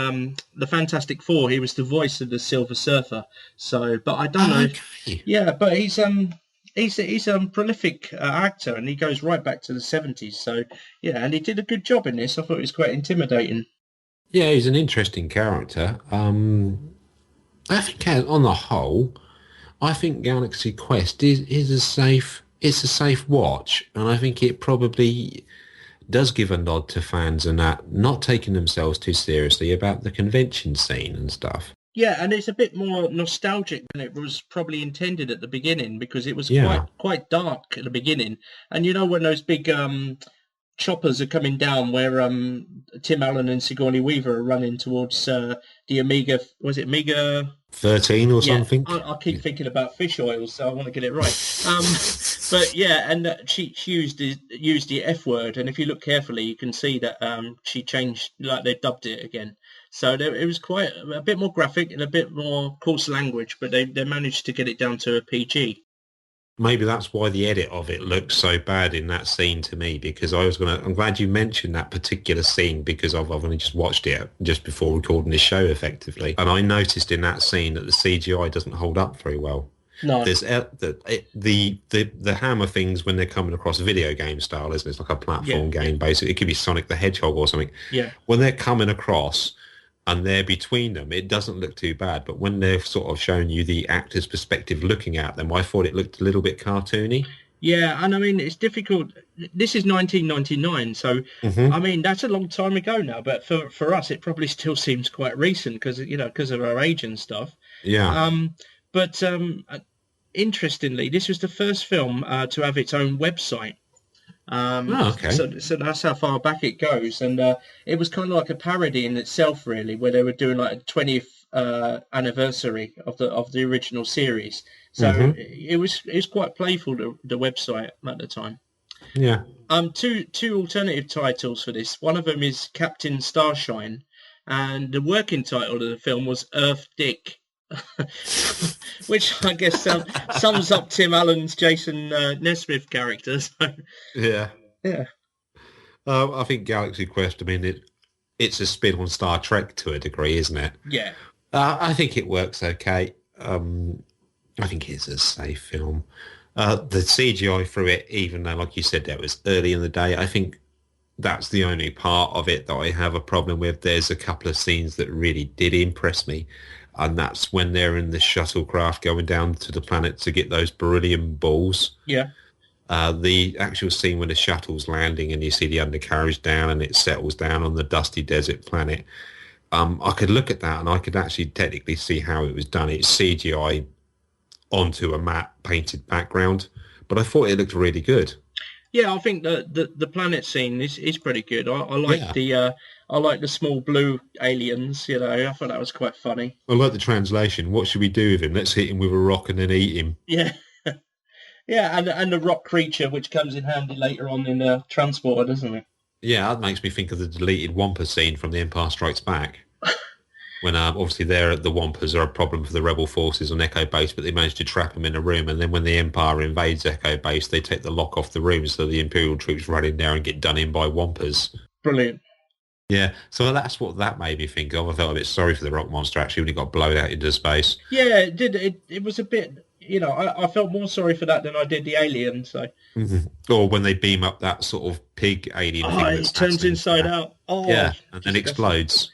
the Fantastic Four, he was the voice of the Silver Surfer. So, but I don't know. Okay. Yeah, but he's a prolific actor, and he goes right back to the 70s. So, yeah, and he did a good job in this. I thought it was quite intimidating. Yeah, he's an interesting character. I think on the whole, I think Galaxy Quest is a safe watch, and I think it probably does give a nod to fans and that, not taking themselves too seriously about the convention scene and stuff. Yeah, and it's a bit more nostalgic than it was probably intended at the beginning, because it was quite dark at the beginning. And you know when those big choppers are coming down, where Tim Allen and Sigourney Weaver are running towards the Omega, was it Omega 13 or something? I keep thinking about fish oils, so I want to get it right. But yeah, and she used the F word, and if you look carefully, you can see that she changed, like they dubbed it again. So it was quite a bit more graphic and a bit more coarse language, but they managed to get it down to a PG. Maybe that's why the edit of it looks so bad in that scene to me, because I'm glad you mentioned that particular scene, because I've only just watched it just before recording this show effectively. And I noticed in that scene that the CGI doesn't hold up very well. No. There's the hammer things when they're coming across video game style, isn't it? It's like a platform game, basically. It could be Sonic the Hedgehog or something. Yeah. When they're coming across and they're between them, it doesn't look too bad. But when they're sort of showing you the actor's perspective looking at them, I thought it looked a little bit cartoony. Yeah, and I mean, it's difficult. This is 1999, so, I mean, that's a long time ago now. But for us, it probably still seems quite recent because of our age and stuff. Yeah. But interestingly, this was the first film to have its own website. Okay. So that's how far back it goes, and it was kind of like a parody in itself, really, where they were doing like a 20th anniversary of the original series. So it was quite playful, the website at the time. Yeah. Two alternative titles for this. One of them is Captain Starshine, and the working title of the film was Earth Dick. Which I guess sums up Tim Allen's Jason Nesmith character. So. Yeah. Yeah. I think Galaxy Quest, I mean, it's a spin on Star Trek to a degree, isn't it? Yeah. I think it works okay. I think it's a safe film. The CGI through it, even though, like you said, that was early in the day, I think that's the only part of it that I have a problem with. There's a couple of scenes that really did impress me, and that's when they're in the shuttlecraft going down to the planet to get those beryllium balls. Yeah. The actual scene when the shuttle's landing and you see the undercarriage down and it settles down on the dusty desert planet. I could look at that and I could actually technically see how it was done. It's CGI onto a matte painted background, but I thought it looked really good. Yeah, I think the planet scene is pretty good. I like I like the small blue aliens. You know, I thought that was quite funny. I like the translation. What should we do with him? Let's hit him with a rock and then eat him. Yeah, yeah, and the rock creature, which comes in handy later on in the transporter, doesn't it? Yeah, that makes me think of the deleted Wampa scene from The Empire Strikes Back. When obviously the Wampas are a problem for the rebel forces on Echo Base, but they managed to trap them in a room, and then when the Empire invades Echo Base, they take the lock off the room so the Imperial troops run in there and get done in by Wampas. Brilliant. Yeah, so that's what that made me think of. I felt a bit sorry for the rock monster, actually, when he got blown out into space. Yeah, it did. It was a bit, you know, I felt more sorry for that than I did the alien, so... Or when they beam up that sort of pig alien thing. It turns inside out. Oh, yeah, and then explodes.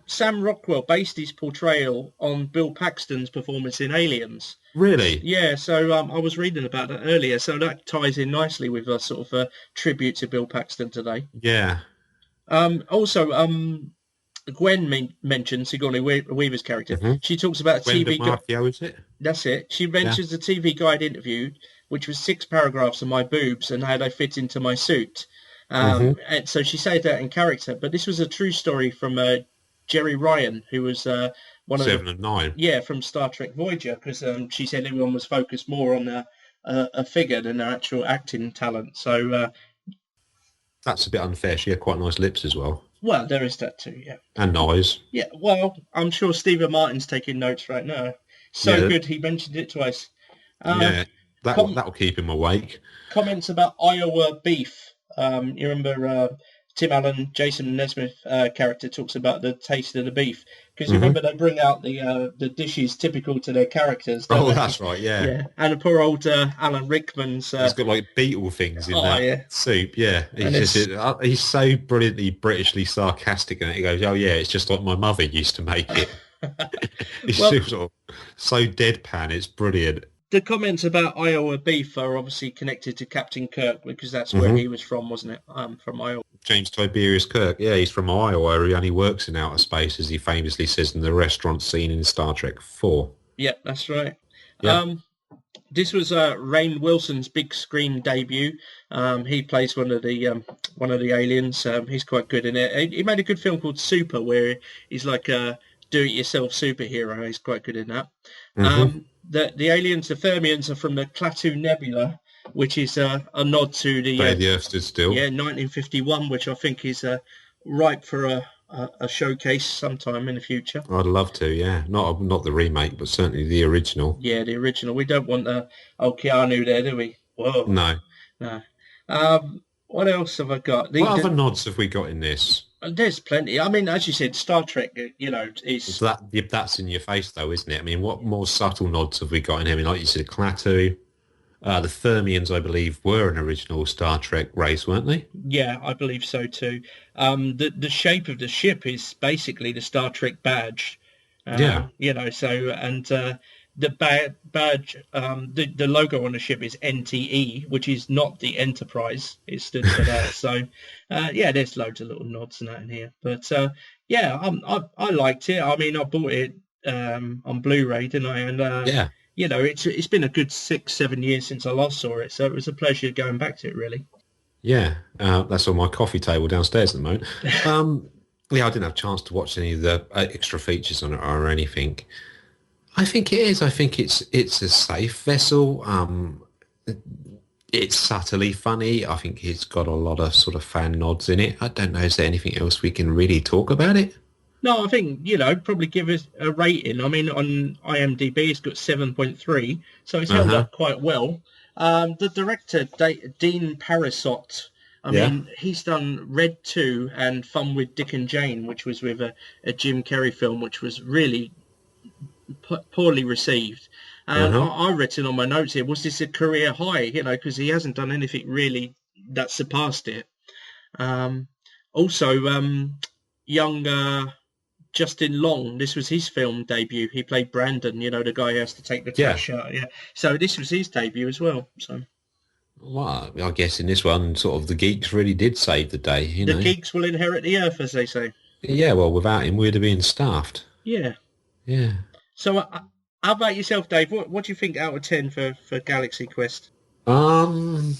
Sam Rockwell based his portrayal on Bill Paxton's performance in Aliens. Really? Yeah, so I was reading about that earlier, so that ties in nicely with a sort of a tribute to Bill Paxton today. Yeah. Also, Gwen mentions Sigourney Weaver's character. She talks about a Gwen TV DeMarco, is it? That's it. She mentions the TV Guide interview, which was 6 paragraphs of my boobs and how they fit into my suit. And so she said that in character, but this was a true story from Jerry Ryan, who was one of 7 and 9. Yeah, from Star Trek Voyager, because she said everyone was focused more on a figure than their actual acting talent. So that's a bit unfair. She had quite nice lips as well. Well, there is that too, yeah. And eyes. Yeah, well, I'm sure Stephen Martin's taking notes right now. Good, he mentioned it twice. That'll keep him awake. Comments about Iowa beef. You remember Tim Allen, Jason Nesmith character talks about the taste of the beef. Because remember they bring out the dishes typical to their characters. That's right, yeah. And the poor old Alan Rickman's... he's got like beetle things in that soup, yeah. He's so brilliantly Britishly sarcastic in it. He goes, oh yeah, it's just like my mother used to make it. He's sort of so deadpan, it's brilliant. The comments about Iowa beef are obviously connected to Captain Kirk, because that's where he was from, wasn't it? From Iowa. James Tiberius Kirk, yeah, he's from Iowa. He only works in outer space, as he famously says in the restaurant scene in Star Trek 4. Yeah, that's right. Yeah. This was Rainn Wilson's big screen debut. He plays one of the aliens. He's quite good in it. He made a good film called Super, where he's like a do-it-yourself superhero. He's quite good in that. The aliens, the Thermians, are from the Klaatu Nebula, which is a nod to the Earth Stood Still. Yeah, 1951, which I think is ripe for a showcase sometime in the future. I'd love to, yeah. Not the remake, but certainly the original. Yeah, the original. We don't want Keanu there, do we? Whoa. No. What else have I got? What other nods have we got in this? There's plenty. I mean, as you said, Star Trek, you know, is... That's in your face, though, isn't it? I mean, what more subtle nods have we got in here? I mean, like you said, Klaatu. The Thermians, I believe, were an original Star Trek race, weren't they? Yeah, I believe so, too. The shape of the ship is basically the Star Trek badge. You know, so... And the badge, the logo on the ship is NTE, which is not the Enterprise. It stood for that. So, there's loads of little nods and that in here. But, I liked it. I mean, I bought it on Blu-ray, didn't I? And Yeah. you know, it's been a good 6-7 years since I last saw it, so it was a pleasure going back to it, really. Yeah, that's on my coffee table downstairs at the moment. Yeah, I didn't have a chance to watch any of the extra features on it or anything. I think it is. I think it's a safe vessel. It's subtly funny. I think it's got a lot of sort of fan nods in it. I don't know, is there anything else we can really talk about it? No, I think, you know, probably give us a rating. I mean, on IMDb, it's got 7.3, so it's held up quite well. The director, Dean Parisot, I mean, he's done Red 2 and Fun with Dick and Jane, which was with a Jim Carrey film, which was really poorly received. And I written on my notes here, was this a career high? You know, because he hasn't done anything really that surpassed it. Also, young Justin Long, this was his film debut. He played Brandon, you know, the guy who has to take the trash out. Yeah. So this was his debut as well. So. Well, I guess in this one, sort of the geeks really did save the day, you know. The geeks will inherit the earth, as they say. Yeah, well, without him, we'd have been starved. Yeah. Yeah. So how about yourself, Dave? What do you think out of 10 for Galaxy Quest? I'll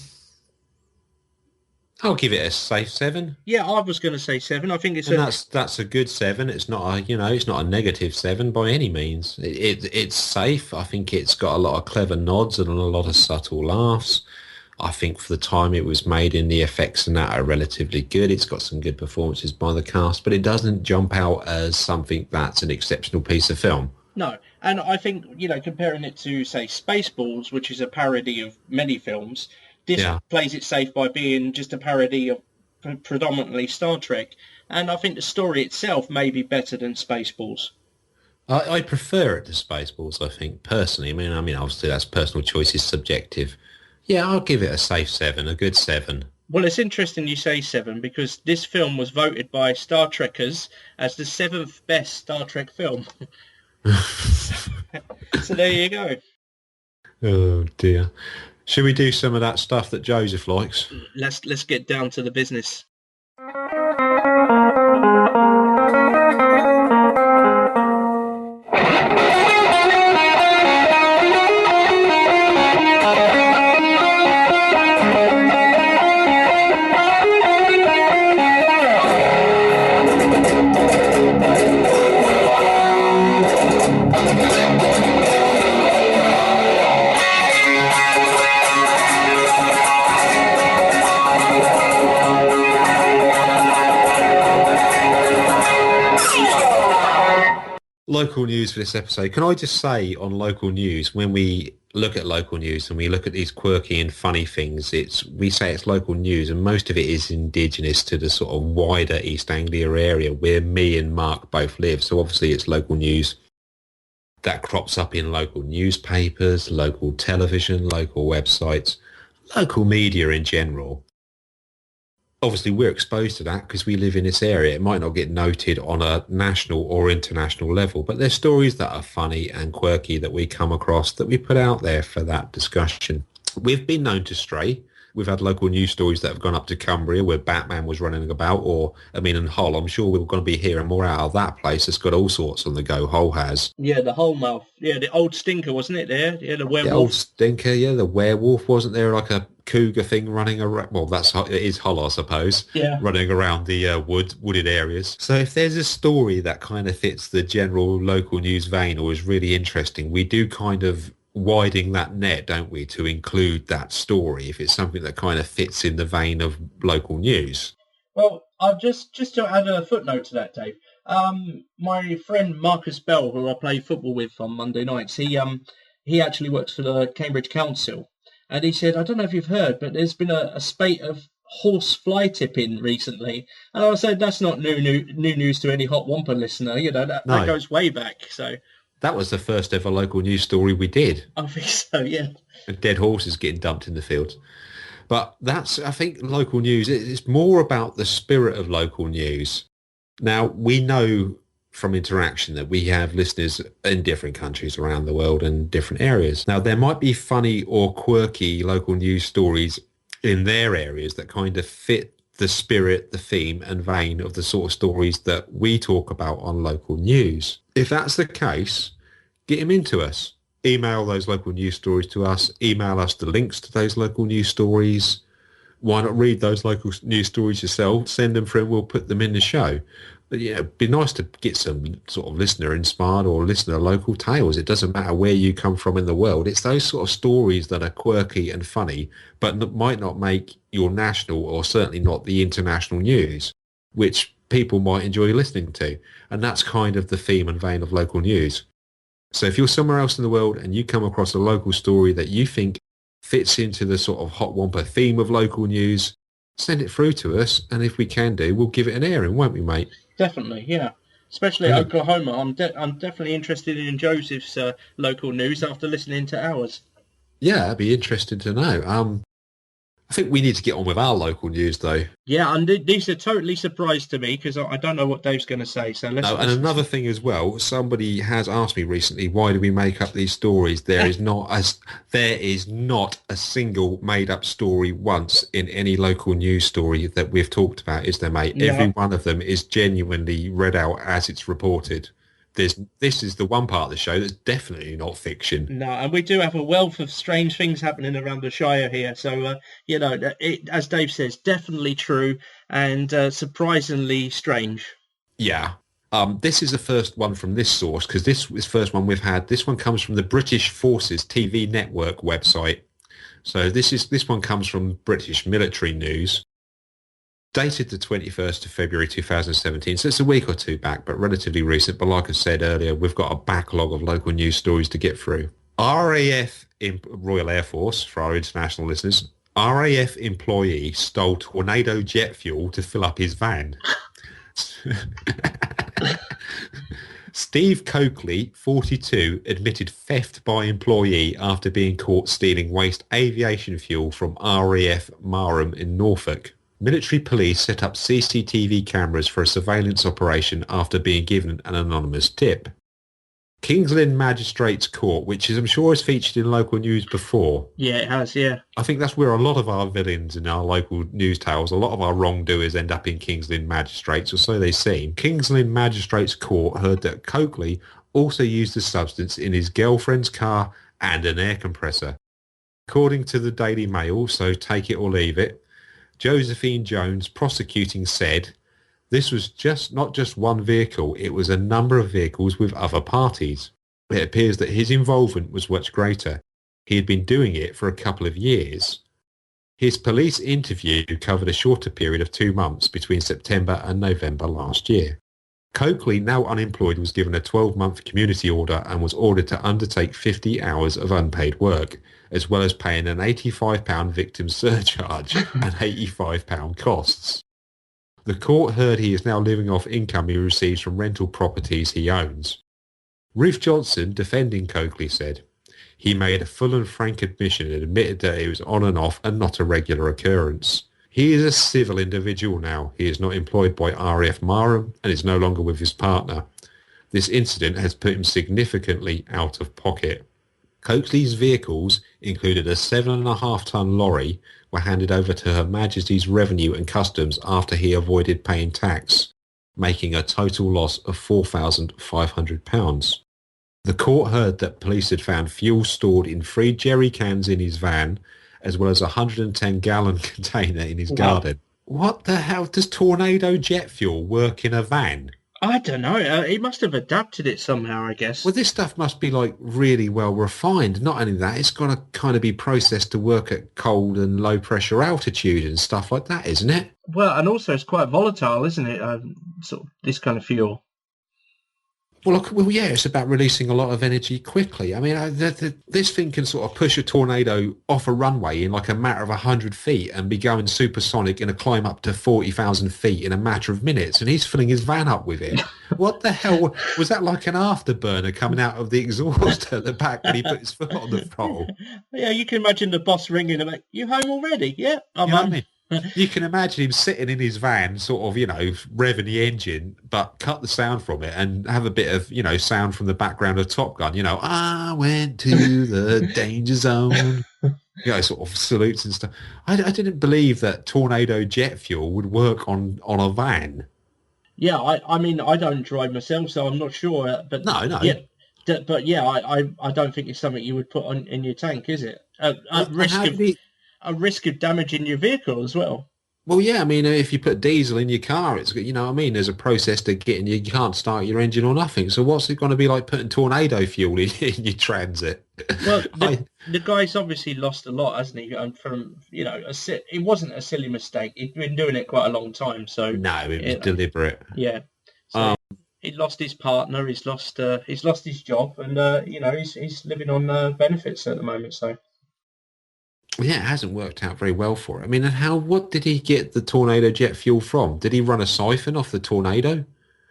give it a safe 7. Yeah, I was going to say 7. I think that's a good 7. It's not it's not a negative 7 by any means. It's safe. I think it's got a lot of clever nods and a lot of subtle laughs. I think for the time it was made in, the effects and that are relatively good. It's got some good performances by the cast, but it doesn't jump out as something that's an exceptional piece of film. No, and I think, you know, comparing it to, say, Spaceballs, which is a parody of many films, this plays it safe by being just a parody of predominantly Star Trek. And I think the story itself may be better than Spaceballs. I prefer it to Spaceballs, I think, personally. I mean, obviously that's personal choice, is subjective. Yeah, I'll give it a safe 7, a good 7. Well, it's interesting you say 7, because this film was voted by Star Trekkers as the 7th best Star Trek film. So there you go. Oh, dear. Should we do some of that stuff that Joseph likes? Let's get down to the business. Local news for this episode. Can I just say on local news, when we look at local news and we look at these quirky and funny things, we say it's local news, and most of it is indigenous to the sort of wider East Anglia area where me and Mark both live. So obviously it's local news that crops up in local newspapers, local television, local websites, local media in general. Obviously, we're exposed to that because we live in this area. It might not get noted on a national or international level, but there's stories that are funny and quirky that we come across that we put out there for that discussion. We've been known to stray. We've had local news stories that have gone up to Cumbria where Batman was running about, in Hull. I'm sure we're going to be hearing more out of that place. It's got all sorts on the go. Hull has. Yeah, the Hull mouth. Yeah, the old stinker, wasn't it there? Yeah, the werewolf. The old stinker, yeah, the werewolf. Wasn't there like a cougar thing running around? Well, it is Hull, I suppose. Yeah. Running around the wooded areas. So if there's a story that kind of fits the general local news vein or is really interesting, we do kind of widen that net, don't we, to include that story if it's something that kind of fits in the vein of local news. Well, I've just to add a footnote to that, Dave. My friend Marcus Bell, who I play football with on Monday nights, he actually works for the Cambridge Council, and he said, I don't know if you've heard, but there's been a spate of horse fly tipping recently. And I said, that's not new news to any Hot Wampa listener. You know, that goes way back. So that was the first ever local news story we did. I think so, yeah. And dead horses getting dumped in the fields. But that's, I think, local news. It's more about the spirit of local news. Now, we know from interaction that we have listeners in different countries around the world and different areas. Now, there might be funny or quirky local news stories in their areas that kind of fit the spirit, the theme and vein of the sort of stories that we talk about on local news. If that's the case, get him into us. Email those local news stories to us. Email us the links to those local news stories. Why not read those local news stories yourself? Send them through and we'll put them in the show. But yeah, it'd be nice to get some sort of listener-inspired or listener-local tales. It doesn't matter where you come from in the world. It's those sort of stories that are quirky and funny, but might not make your national or certainly not the international news, which people might enjoy listening to. And that's kind of the theme and vein of local news. So if you're somewhere else in the world and you come across a local story that you think fits into the sort of Hot Wampa theme of local news, send it through to us, and if we can do, we'll give it an airing, won't we, mate? Definitely, yeah. Especially Oklahoma. I'm definitely interested in Joseph's local news after listening to ours. Yeah, that'd be interesting to know. I think we need to get on with our local news, though. Yeah, and these are totally surprise to me because I don't know what Dave's going to say. So let's. No, and another thing as well. Somebody has asked me recently, why do we make up these stories? There is not a single made-up story once in any local news story that we've talked about, is there, mate? No. Every one of them is genuinely read out as it's reported. This is the one part of the show that's definitely not fiction. No, and we do have a wealth of strange things happening around the Shire here. So, as Dave says, definitely true and surprisingly strange. Yeah. This is the first one from this source, because this is the first one we've had. This one comes from the British Forces TV network website. So this one comes from British Military News. Dated the 21st of February 2017, so it's a week or two back, but relatively recent. But like I said earlier, we've got a backlog of local news stories to get through. RAF, Royal Air Force, for our international listeners, RAF employee stole Tornado jet fuel to fill up his van. Steve Coakley, 42, admitted theft by employee after being caught stealing waste aviation fuel from RAF Marham in Norfolk. Military police set up CCTV cameras for a surveillance operation after being given an anonymous tip. King's Lynn Magistrates Court, which I'm sure has featured in local news before. Yeah, it has, yeah. I think that's where a lot of our villains in our local news tales, a lot of our wrongdoers end up in King's Lynn Magistrates, or so they seem. King's Lynn Magistrates Court heard that Coakley also used the substance in his girlfriend's car and an air compressor. According to the Daily Mail, so take it or leave it, Josephine Jones, prosecuting, said, this was not just one vehicle, it was a number of vehicles with other parties. It appears that his involvement was much greater. He had been doing it for a couple of years. His police interview covered a shorter period of 2 months between September and November last year. Coakley, now unemployed, was given a 12-month community order and was ordered to undertake 50 hours of unpaid work, as well as paying an £85 victim surcharge and £85 costs. The court heard he is now living off income he receives from rental properties he owns. Ruth Johnson, defending Coakley, said, he made a full and frank admission and admitted that it was on and off and not a regular occurrence. He is a civil individual now. He is not employed by RAF Marham and is no longer with his partner. This incident has put him significantly out of pocket. Coakley's vehicles, included a 7.5-ton lorry, were handed over to Her Majesty's Revenue and Customs after he avoided paying tax, making a total loss of £4,500. The court heard that police had found fuel stored in 3 jerry cans in his van, as well as a 110-gallon container in his garden. What the hell does Tornado jet fuel work in a van? I don't know. He must have adapted it somehow, I guess. Well, this stuff must be like really well refined. Not only that, it's got to kind of be processed to work at cold and low pressure altitude and stuff like that, isn't it? Well, and also it's quite volatile, isn't it? Sort of this kind of fuel. Well, yeah, it's about releasing a lot of energy quickly. I mean, this thing can sort of push a tornado off a runway in like a matter of 100 feet and be going supersonic in a climb up to 40,000 feet in a matter of minutes, and he's filling his van up with it. What the hell? Was that like an afterburner coming out of the exhaust at the back when he put his foot on the throttle? Yeah, you can imagine the boss ringing him like, you home already? Yeah, I'm on. You can imagine him sitting in his van, sort of, revving the engine, but cut the sound from it and have a bit of, sound from the background of Top Gun. I went to the danger zone. sort of salutes and stuff. I didn't believe that tornado jet fuel would work on a van. Yeah, I mean, I don't drive myself, so I'm not sure. But No. yeah, but yeah, I don't think it's something you would put on in your tank, is it? At And risk how of did he? damaging your vehicle as well. Well, yeah, I mean, if you put diesel in your car, it's, you know what I mean? There's a process to getting you can't start your engine or nothing. So what's it going to be like putting tornado fuel in your transit? Well, I, the guy's obviously lost a lot, hasn't he? And from it wasn't a silly mistake. He'd been doing it quite a long time, so no, it was you know, deliberate. yeah. So Um, he lost his partner. He's lost his job, and he's living on benefits at the moment. So yeah, it hasn't worked out very well for him. I mean, and what did he get the tornado jet fuel from? Did he run a siphon off the tornado?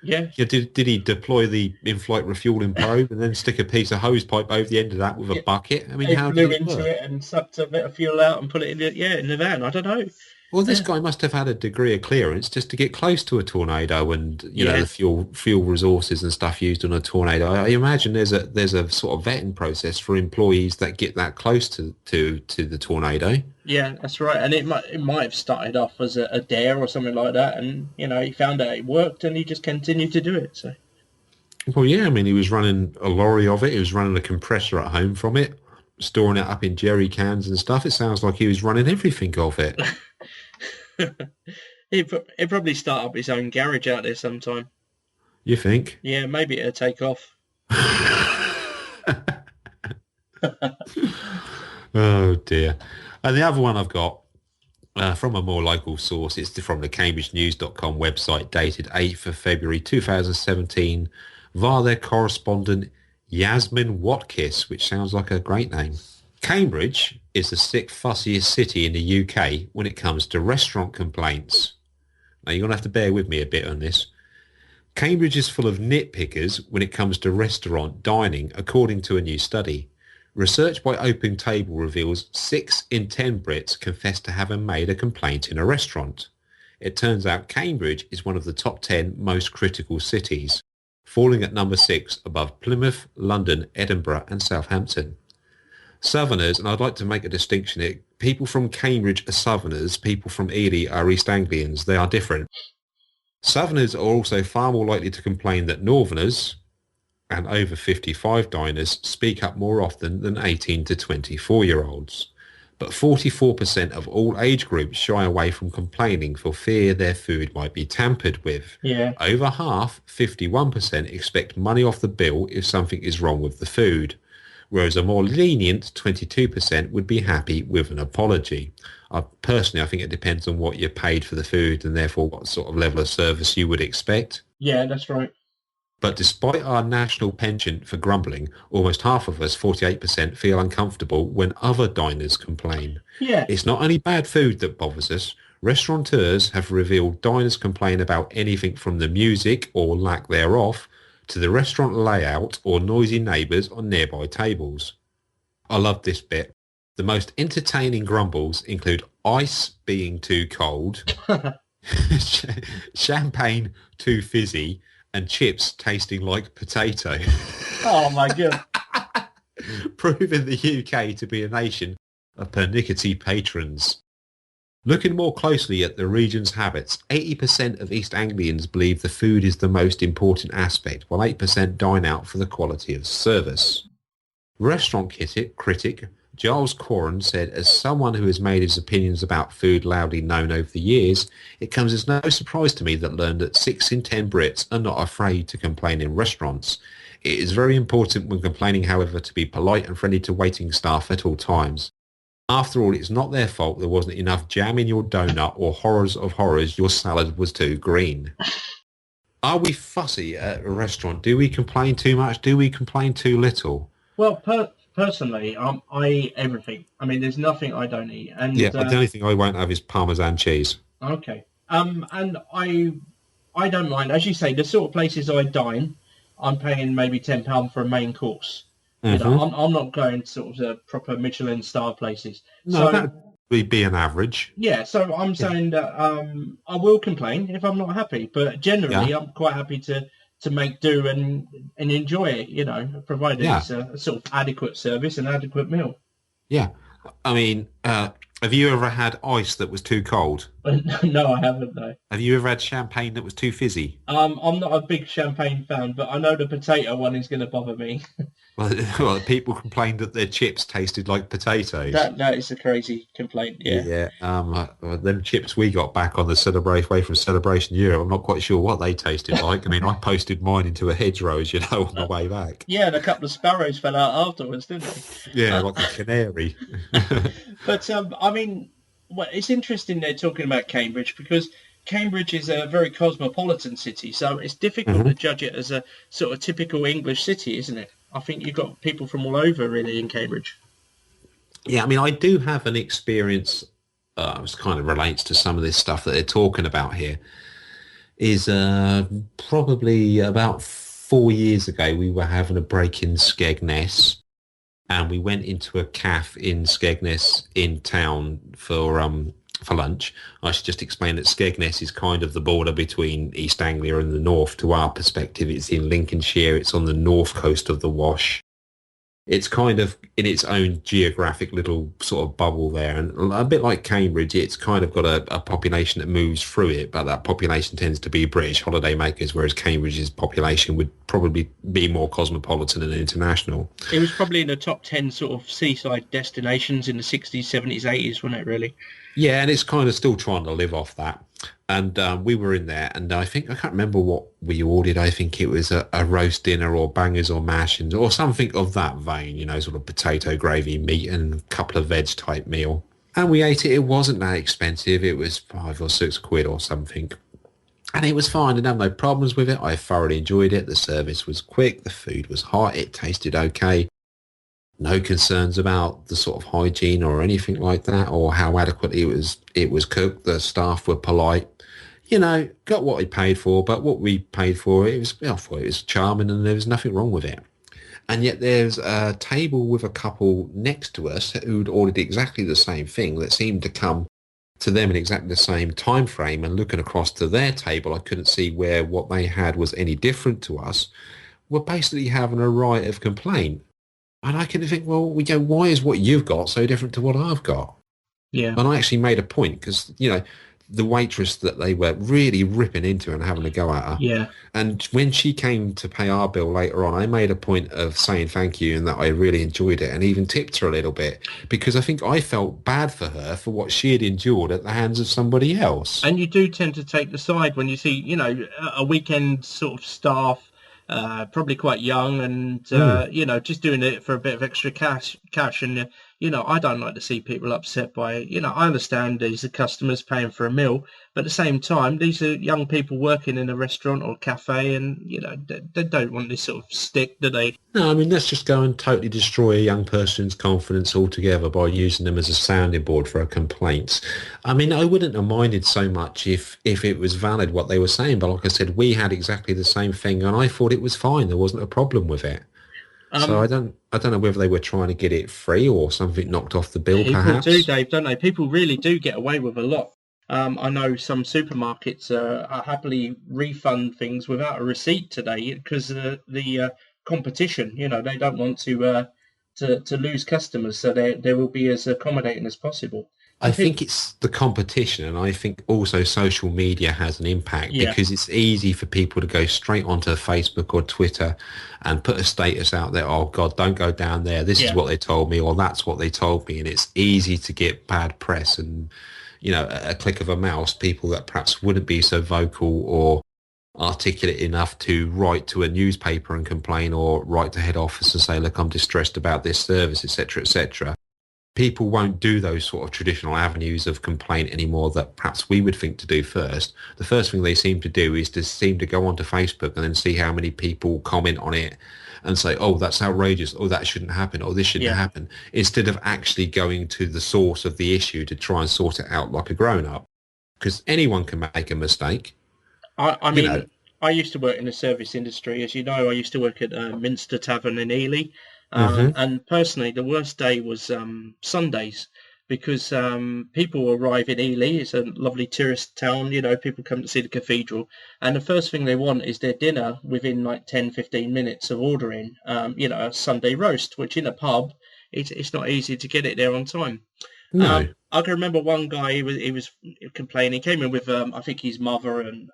yeah, Yeah, did he deploy the in-flight refueling probe and then stick a piece of hose pipe over the end of that with a yeah, bucket? I mean, he how did blew it into work? it and sucked a bit of fuel out and put it in the van. I don't know. Well, this Yeah, guy must have had a degree of clearance just to get close to a tornado and, you know, yeah, the fuel resources and stuff used on a tornado. I imagine there's a sort of vetting process for employees that get that close to the tornado. yeah. That's right. And it might have started off as a dare or something like that, and he found out it worked, and he just continued to do it. So. Well, yeah, I mean, he was running a lorry of it. He was running a compressor at home from it, storing it up in jerry cans and stuff. It sounds like he was running everything of it. He'd probably start up his own garage out there sometime. You think? Yeah, maybe it'll take off. Oh, dear. And the other one I've got from a more local source, it's from the cambridgenews.com website dated 8th of February 2017 via their correspondent Yasmin Watkis, which sounds like a great name. Cambridge is the sixth fussiest city in the UK when it comes to restaurant complaints. Now, you're going to have to bear with me a bit on this. Cambridge is full of nitpickers when it comes to restaurant dining, according to a new study. Research by Open Table reveals 6 in 10 Brits confess to having made a complaint in a restaurant. It turns out Cambridge is one of the top 10 most critical cities, falling at number 6 above Plymouth, London, Edinburgh and Southampton. Southerners, and I'd like to make a distinction here, people from Cambridge are Southerners, people from Ely are East Anglians. They are different. Southerners are also far more likely to complain that Northerners and over 55 diners speak up more often than 18 to 24-year-olds. But 44% of all age groups shy away from complaining for fear their food might be tampered with. Yeah. Over half, 51%, expect money off the bill if something is wrong with the food, whereas a more lenient 22% would be happy with an apology. Personally, I think it depends on what you paid for the food and therefore what sort of level of service you would expect. Yeah, that's right. But despite our national penchant for grumbling, almost half of us, 48%, feel uncomfortable when other diners complain. Yeah. It's not only bad food that bothers us. Restaurateurs have revealed diners complain about anything from the music or lack thereof to the restaurant layout or noisy neighbours on nearby tables. I love this bit. The most entertaining grumbles include ice being too cold, champagne too fizzy, and chips tasting like potato. Oh my god. Proving the UK to be a nation of pernickety patrons. Looking more closely at the region's habits, 80% of East Anglians believe the food is the most important aspect, while 8% dine out for the quality of service. Restaurant critic Giles Coran said, as someone who has made his opinions about food loudly known over the years, it comes as no surprise to me that learned that 6 in 10 Brits are not afraid to complain in restaurants. It is very important when complaining, however, to be polite and friendly to waiting staff at all times. After all, it's not their fault there wasn't enough jam in your donut, or horrors of horrors, your salad was too green. Are we fussy at a restaurant? Do we complain too much? Do we complain too little? Well, personally, I eat everything. I mean, there's nothing I don't eat. And Yeah, the only thing I won't have is Parmesan cheese. Okay. And I don't mind. As you say, the sort of places I dine, I'm paying maybe £10 for a main course. You know, I'm not going sort of proper Michelin star places. No, So that would be an average. yeah, so I'm saying that I will complain if I'm not happy, but generally I'm quite happy to make do and enjoy it, you know, provided it's a sort of adequate service and adequate meal. Yeah. I mean, have you ever had ice that was too cold? No, I haven't though. Have you ever had champagne that was too fizzy? I'm not a big champagne fan, but I know the potato one is going to bother me. Well, well, people complained that their chips tasted like potatoes. That is a crazy complaint. Yeah. Yeah, them chips we got back on the celebration way from Celebration Europe, I'm not quite sure what they tasted like. I mean, I posted mine into a hedgerow, as you know, on the way back. Yeah, and a couple of sparrows fell out afterwards, didn't they? Yeah, like a canary. But I mean, well, it's interesting they're talking about Cambridge because Cambridge is a very cosmopolitan city, so it's difficult to Mhm. judge it as a sort of typical English city, isn't it? I think you've got people from all over really in Cambridge. Yeah, I mean, I do have an experience, which kind of relates to some of this stuff that they're talking about here, is probably about 4 years ago, we were having a break in Skegness, and we went into a cafe in Skegness in town for lunch. I should just explain that Skegness is kind of the border between East Anglia and the north. To our perspective, it's in Lincolnshire. It's on the north coast of the Wash. It's kind of in its own geographic little sort of bubble there. And a bit like Cambridge, it's kind of got a population that moves through it, but that population tends to be British holidaymakers, whereas Cambridge's population would probably be more cosmopolitan and international. It was probably in the top 10 sort of seaside destinations in the 60s, 70s, 80s, wasn't it, really? Yeah, and it's kind of still trying to live off that. And we were in there, and I can't remember what we ordered. I think it was a roast dinner or bangers or mash or something of that vein, sort of potato gravy, meat and a couple of veg type meal. And we ate it. It wasn't that expensive. It was 5 or 6 quid or something. And it was fine. I didn't have no problems with it. I thoroughly enjoyed it. The service was quick. The food was hot. It tasted okay. No concerns about the sort of hygiene or anything like that, or how adequately it was cooked. The staff were polite. Got what we paid for, but what we paid for, I thought it was charming and there was nothing wrong with it. And yet there's a table with a couple next to us who'd ordered exactly the same thing that seemed to come to them in exactly the same time frame, and looking across to their table, I couldn't see where what they had was any different to us. We're basically having a right of complaint. And I can think, well, we go, why is what you've got so different to what I've got? Yeah. And I actually made a point because, the waitress that they were really ripping into and having a go at her. Yeah. And when she came to pay our bill later on, I made a point of saying thank you and that I really enjoyed it and even tipped her a little bit because I think I felt bad for her for what she had endured at the hands of somebody else. And you do tend to take the side when you see, a weekend sort of staff, probably quite young and, just doing it for a bit of extra cash. And, I don't like to see people upset by, I understand these are customers paying for a meal, but at the same time, these are young people working in a restaurant or cafe and, they don't want this sort of stick, do they? No, I mean, let's just go and totally destroy a young person's confidence altogether by using them as a sounding board for a complaint. I mean, I wouldn't have minded so much if it was valid what they were saying, but like I said, we had exactly the same thing and I thought it was fine. There wasn't a problem with it. So I don't know whether they were trying to get it free or something knocked off the bill, perhaps. People do, Dave, don't they? People really do get away with a lot. I know some supermarkets are happily refund things without a receipt today because the competition. They don't want to lose customers, so they will be as accommodating as possible. I think it's the competition, and I think also social media has an impact because it's easy for people to go straight onto Facebook or Twitter and put a status out there, oh, God, don't go down there. This is what they told me, or that's what they told me. And it's easy to get bad press and, a click of a mouse, people that perhaps wouldn't be so vocal or articulate enough to write to a newspaper and complain or write to head office and say, look, I'm distressed about this service, etc., etc. People won't do those sort of traditional avenues of complaint anymore that perhaps we would think to do first. The first thing they seem to do is to seem to go onto Facebook and then see how many people comment on it and say, oh, that's outrageous, oh, that shouldn't happen, or this shouldn't happen, instead of actually going to the source of the issue to try and sort it out like a grown-up. Because anyone can make a mistake. I mean, I used to work in the service industry. As you know, I used to work at Minster Tavern in Ely. And personally, the worst day was Sundays because people arrive in Ely. It's a lovely tourist town. People come to see the cathedral. And the first thing they want is their dinner within like 10, 15 minutes of ordering, a Sunday roast, which in a pub it's not easy to get it there on time. No. I can remember one guy. He was complaining. He came in with I think his mother and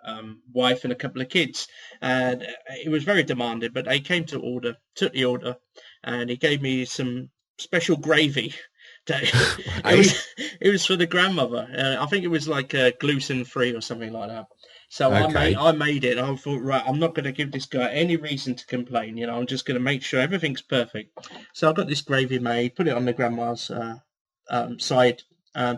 wife and a couple of kids, and it was very demanding. But they came to order, took the order, and he gave me some special gravy. It was for the grandmother. I think it was like gluten free or something like that. So Okay. I made it. I thought, right, I'm not going to give this guy any reason to complain. You know, I'm just going to make sure everything's perfect. So I got this gravy made, put it on the grandma's side,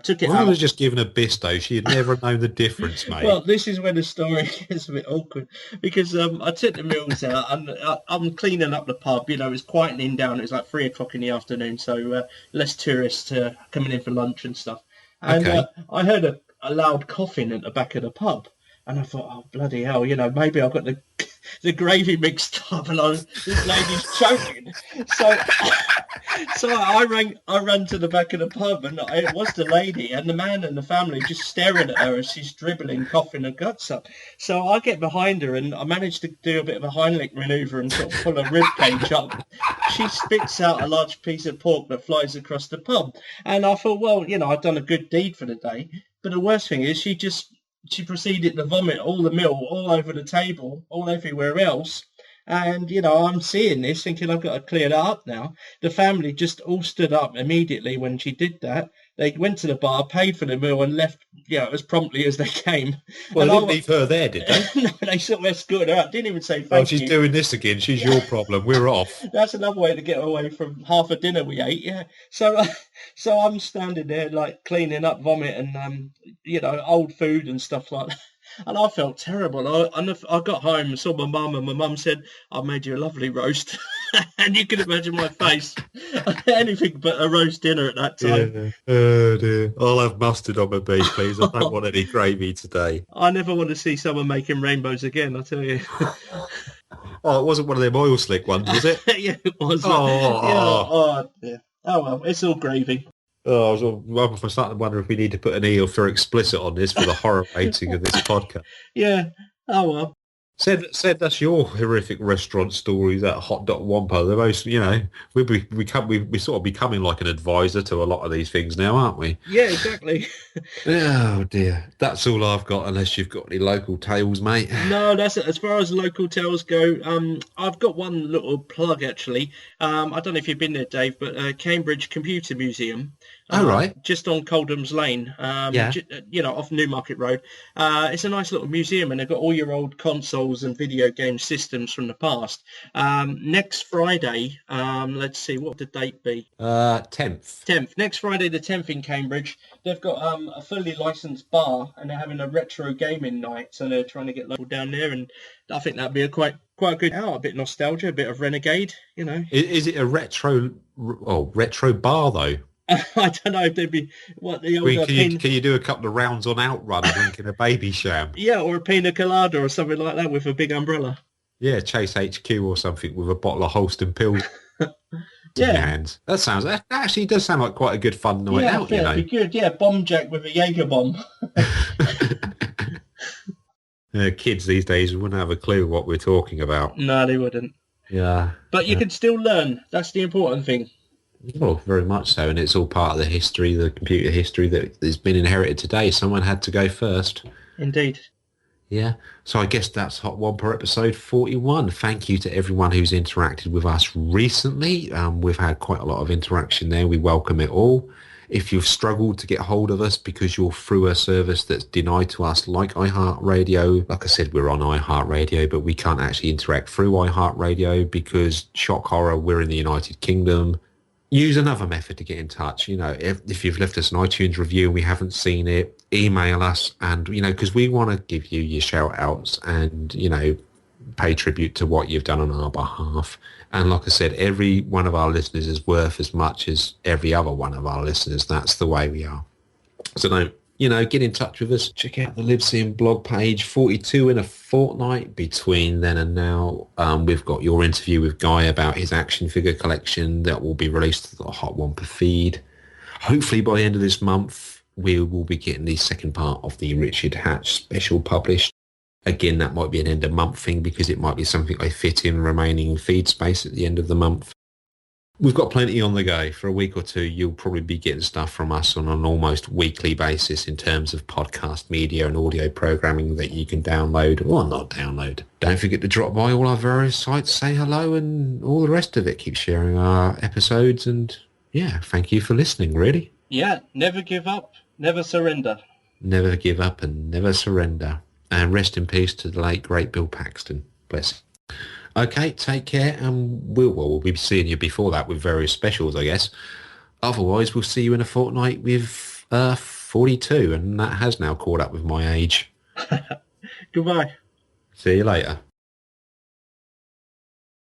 took it Well, I out. was just given a bisto. She had never known the difference, mate. Well, this is where the story gets a bit awkward because I took the meals out and I'm cleaning up the pub. You know, it was quietening down. It was like 3 o'clock in the afternoon, so less tourists coming in for lunch and stuff. And Okay. I heard a loud coughing at the back of the pub. And I thought, oh, bloody hell, you know, maybe I've got the gravy mixed up and this lady's choking. So I ran to the back of the pub, and it was the lady and the man and the family just staring at her as she's dribbling, coughing her guts up. So I get behind her and I managed to do a bit of a Heimlich manoeuvre and sort of pull her rib cage up. She spits out a large piece of pork that flies across the pub. And I thought, well, you know, I've done a good deed for the day. But the worst thing is she proceeded to vomit all the meal all over the table, all everywhere else. And, you know, I'm seeing this thinking I've got to clear that up now. The family just all stood up immediately when she did that. They went to the bar, paid for the meal and left, as promptly as they came. Well, and they didn't leave her there, did they? No, they sort of escorted her out. Didn't even say thank Oh, she's you. doing this again. She's your problem. We're off. That's another way to get away from half a dinner we ate, yeah. So I'm standing there like cleaning up vomit and old food and stuff like that. And I felt terrible. I got home and saw my mum, and my mum said, "I made you a lovely roast." And you can imagine my face. Anything but a roast dinner at that time. Yeah. Oh, dear. I'll have mustard on my beef, please. I don't want any gravy today. I never want to see someone making rainbows again, I tell you. Oh, it wasn't one of them oil slick ones, was it? Yeah, it was. Yeah. Oh, well, it's all gravy. Oh, I'm starting to wonder if we need to put an E for explicit on this for the horror rating of this podcast. Yeah. Oh, well. Said that's your horrific restaurant stories at Hot Dot Wampa. The most, we're sort of becoming like an advisor to a lot of these things now, aren't we? Yeah, exactly. Oh dear, that's all I've got. Unless you've got any local tales, mate. No, that's it. As far as local tales go, I've got one little plug actually. I don't know if you've been there, Dave, but Cambridge Computer Museum. Oh, right. Just on Coldham's Lane, off Newmarket Road. It's a nice little museum, and they've got all your old consoles and video game systems from the past. Next Friday, let's see, what would the date be? 10th. 10th. Next Friday the 10th in Cambridge. They've got a fully licensed bar, and they're having a retro gaming night, so they're trying to get local down there, and I think that'd be quite a good out, a bit of nostalgia, a bit of Renegade, you know. Is it a retro bar, though? I don't know if they'd be what the older can you do a couple of rounds on Outrun drinking a baby sham? Yeah, or a pina colada or something like that with a big umbrella. Yeah, Chase HQ or something with a bottle of Holston Pills in Yeah. your hands. That actually does sound like quite a good fun night out, you know. It'd be good. Yeah, bomb jack with a Jaeger bomb. Kids these days wouldn't have a clue what we're talking about. No, they wouldn't. Yeah. But you can still learn. That's the important thing. Well, very much so, and it's all part of the history, the computer history that has been inherited today. Someone had to go first. Indeed. Yeah, so I guess that's Hot Wampa episode 41. Thank you to everyone who's interacted with us recently. We've had quite a lot of interaction there. We welcome it all. If you've struggled to get hold of us because you're through a service that's denied to us like iHeartRadio, like I said, we're on iHeartRadio, but we can't actually interact through iHeartRadio because, shock horror, we're in the United Kingdom. Use another method to get in touch. You know, if you've left us an iTunes review and we haven't seen it, email us, and, because we want to give you your shout outs and, pay tribute to what you've done on our behalf. And like I said, every one of our listeners is worth as much as every other one of our listeners. That's the way we are. So don't, get in touch with us. Check out the Libsyn blog page, 42 in a fortnight between then and now. We've got your interview with Guy about his action figure collection that will be released to the Hot Wampa feed. Hopefully by the end of this month, we will be getting the second part of the Richard Hatch special published. Again, that might be an end of month thing because it might be something I fit in remaining feed space at the end of the month. We've got plenty on the go. For a week or two, you'll probably be getting stuff from us on an almost weekly basis in terms of podcast media and audio programming that you can download or not download. Don't forget to drop by all our various sites, say hello and all the rest of it. Keep sharing our episodes and, yeah, thank you for listening, really. Yeah, never give up, never surrender. Never give up and never surrender. And rest in peace to the late, great Bill Paxton. Bless him. Okay, take care, and we'll be seeing you before that with various specials, I guess. Otherwise, we'll see you in a fortnight with 42, and that has now caught up with my age. Goodbye. See you later.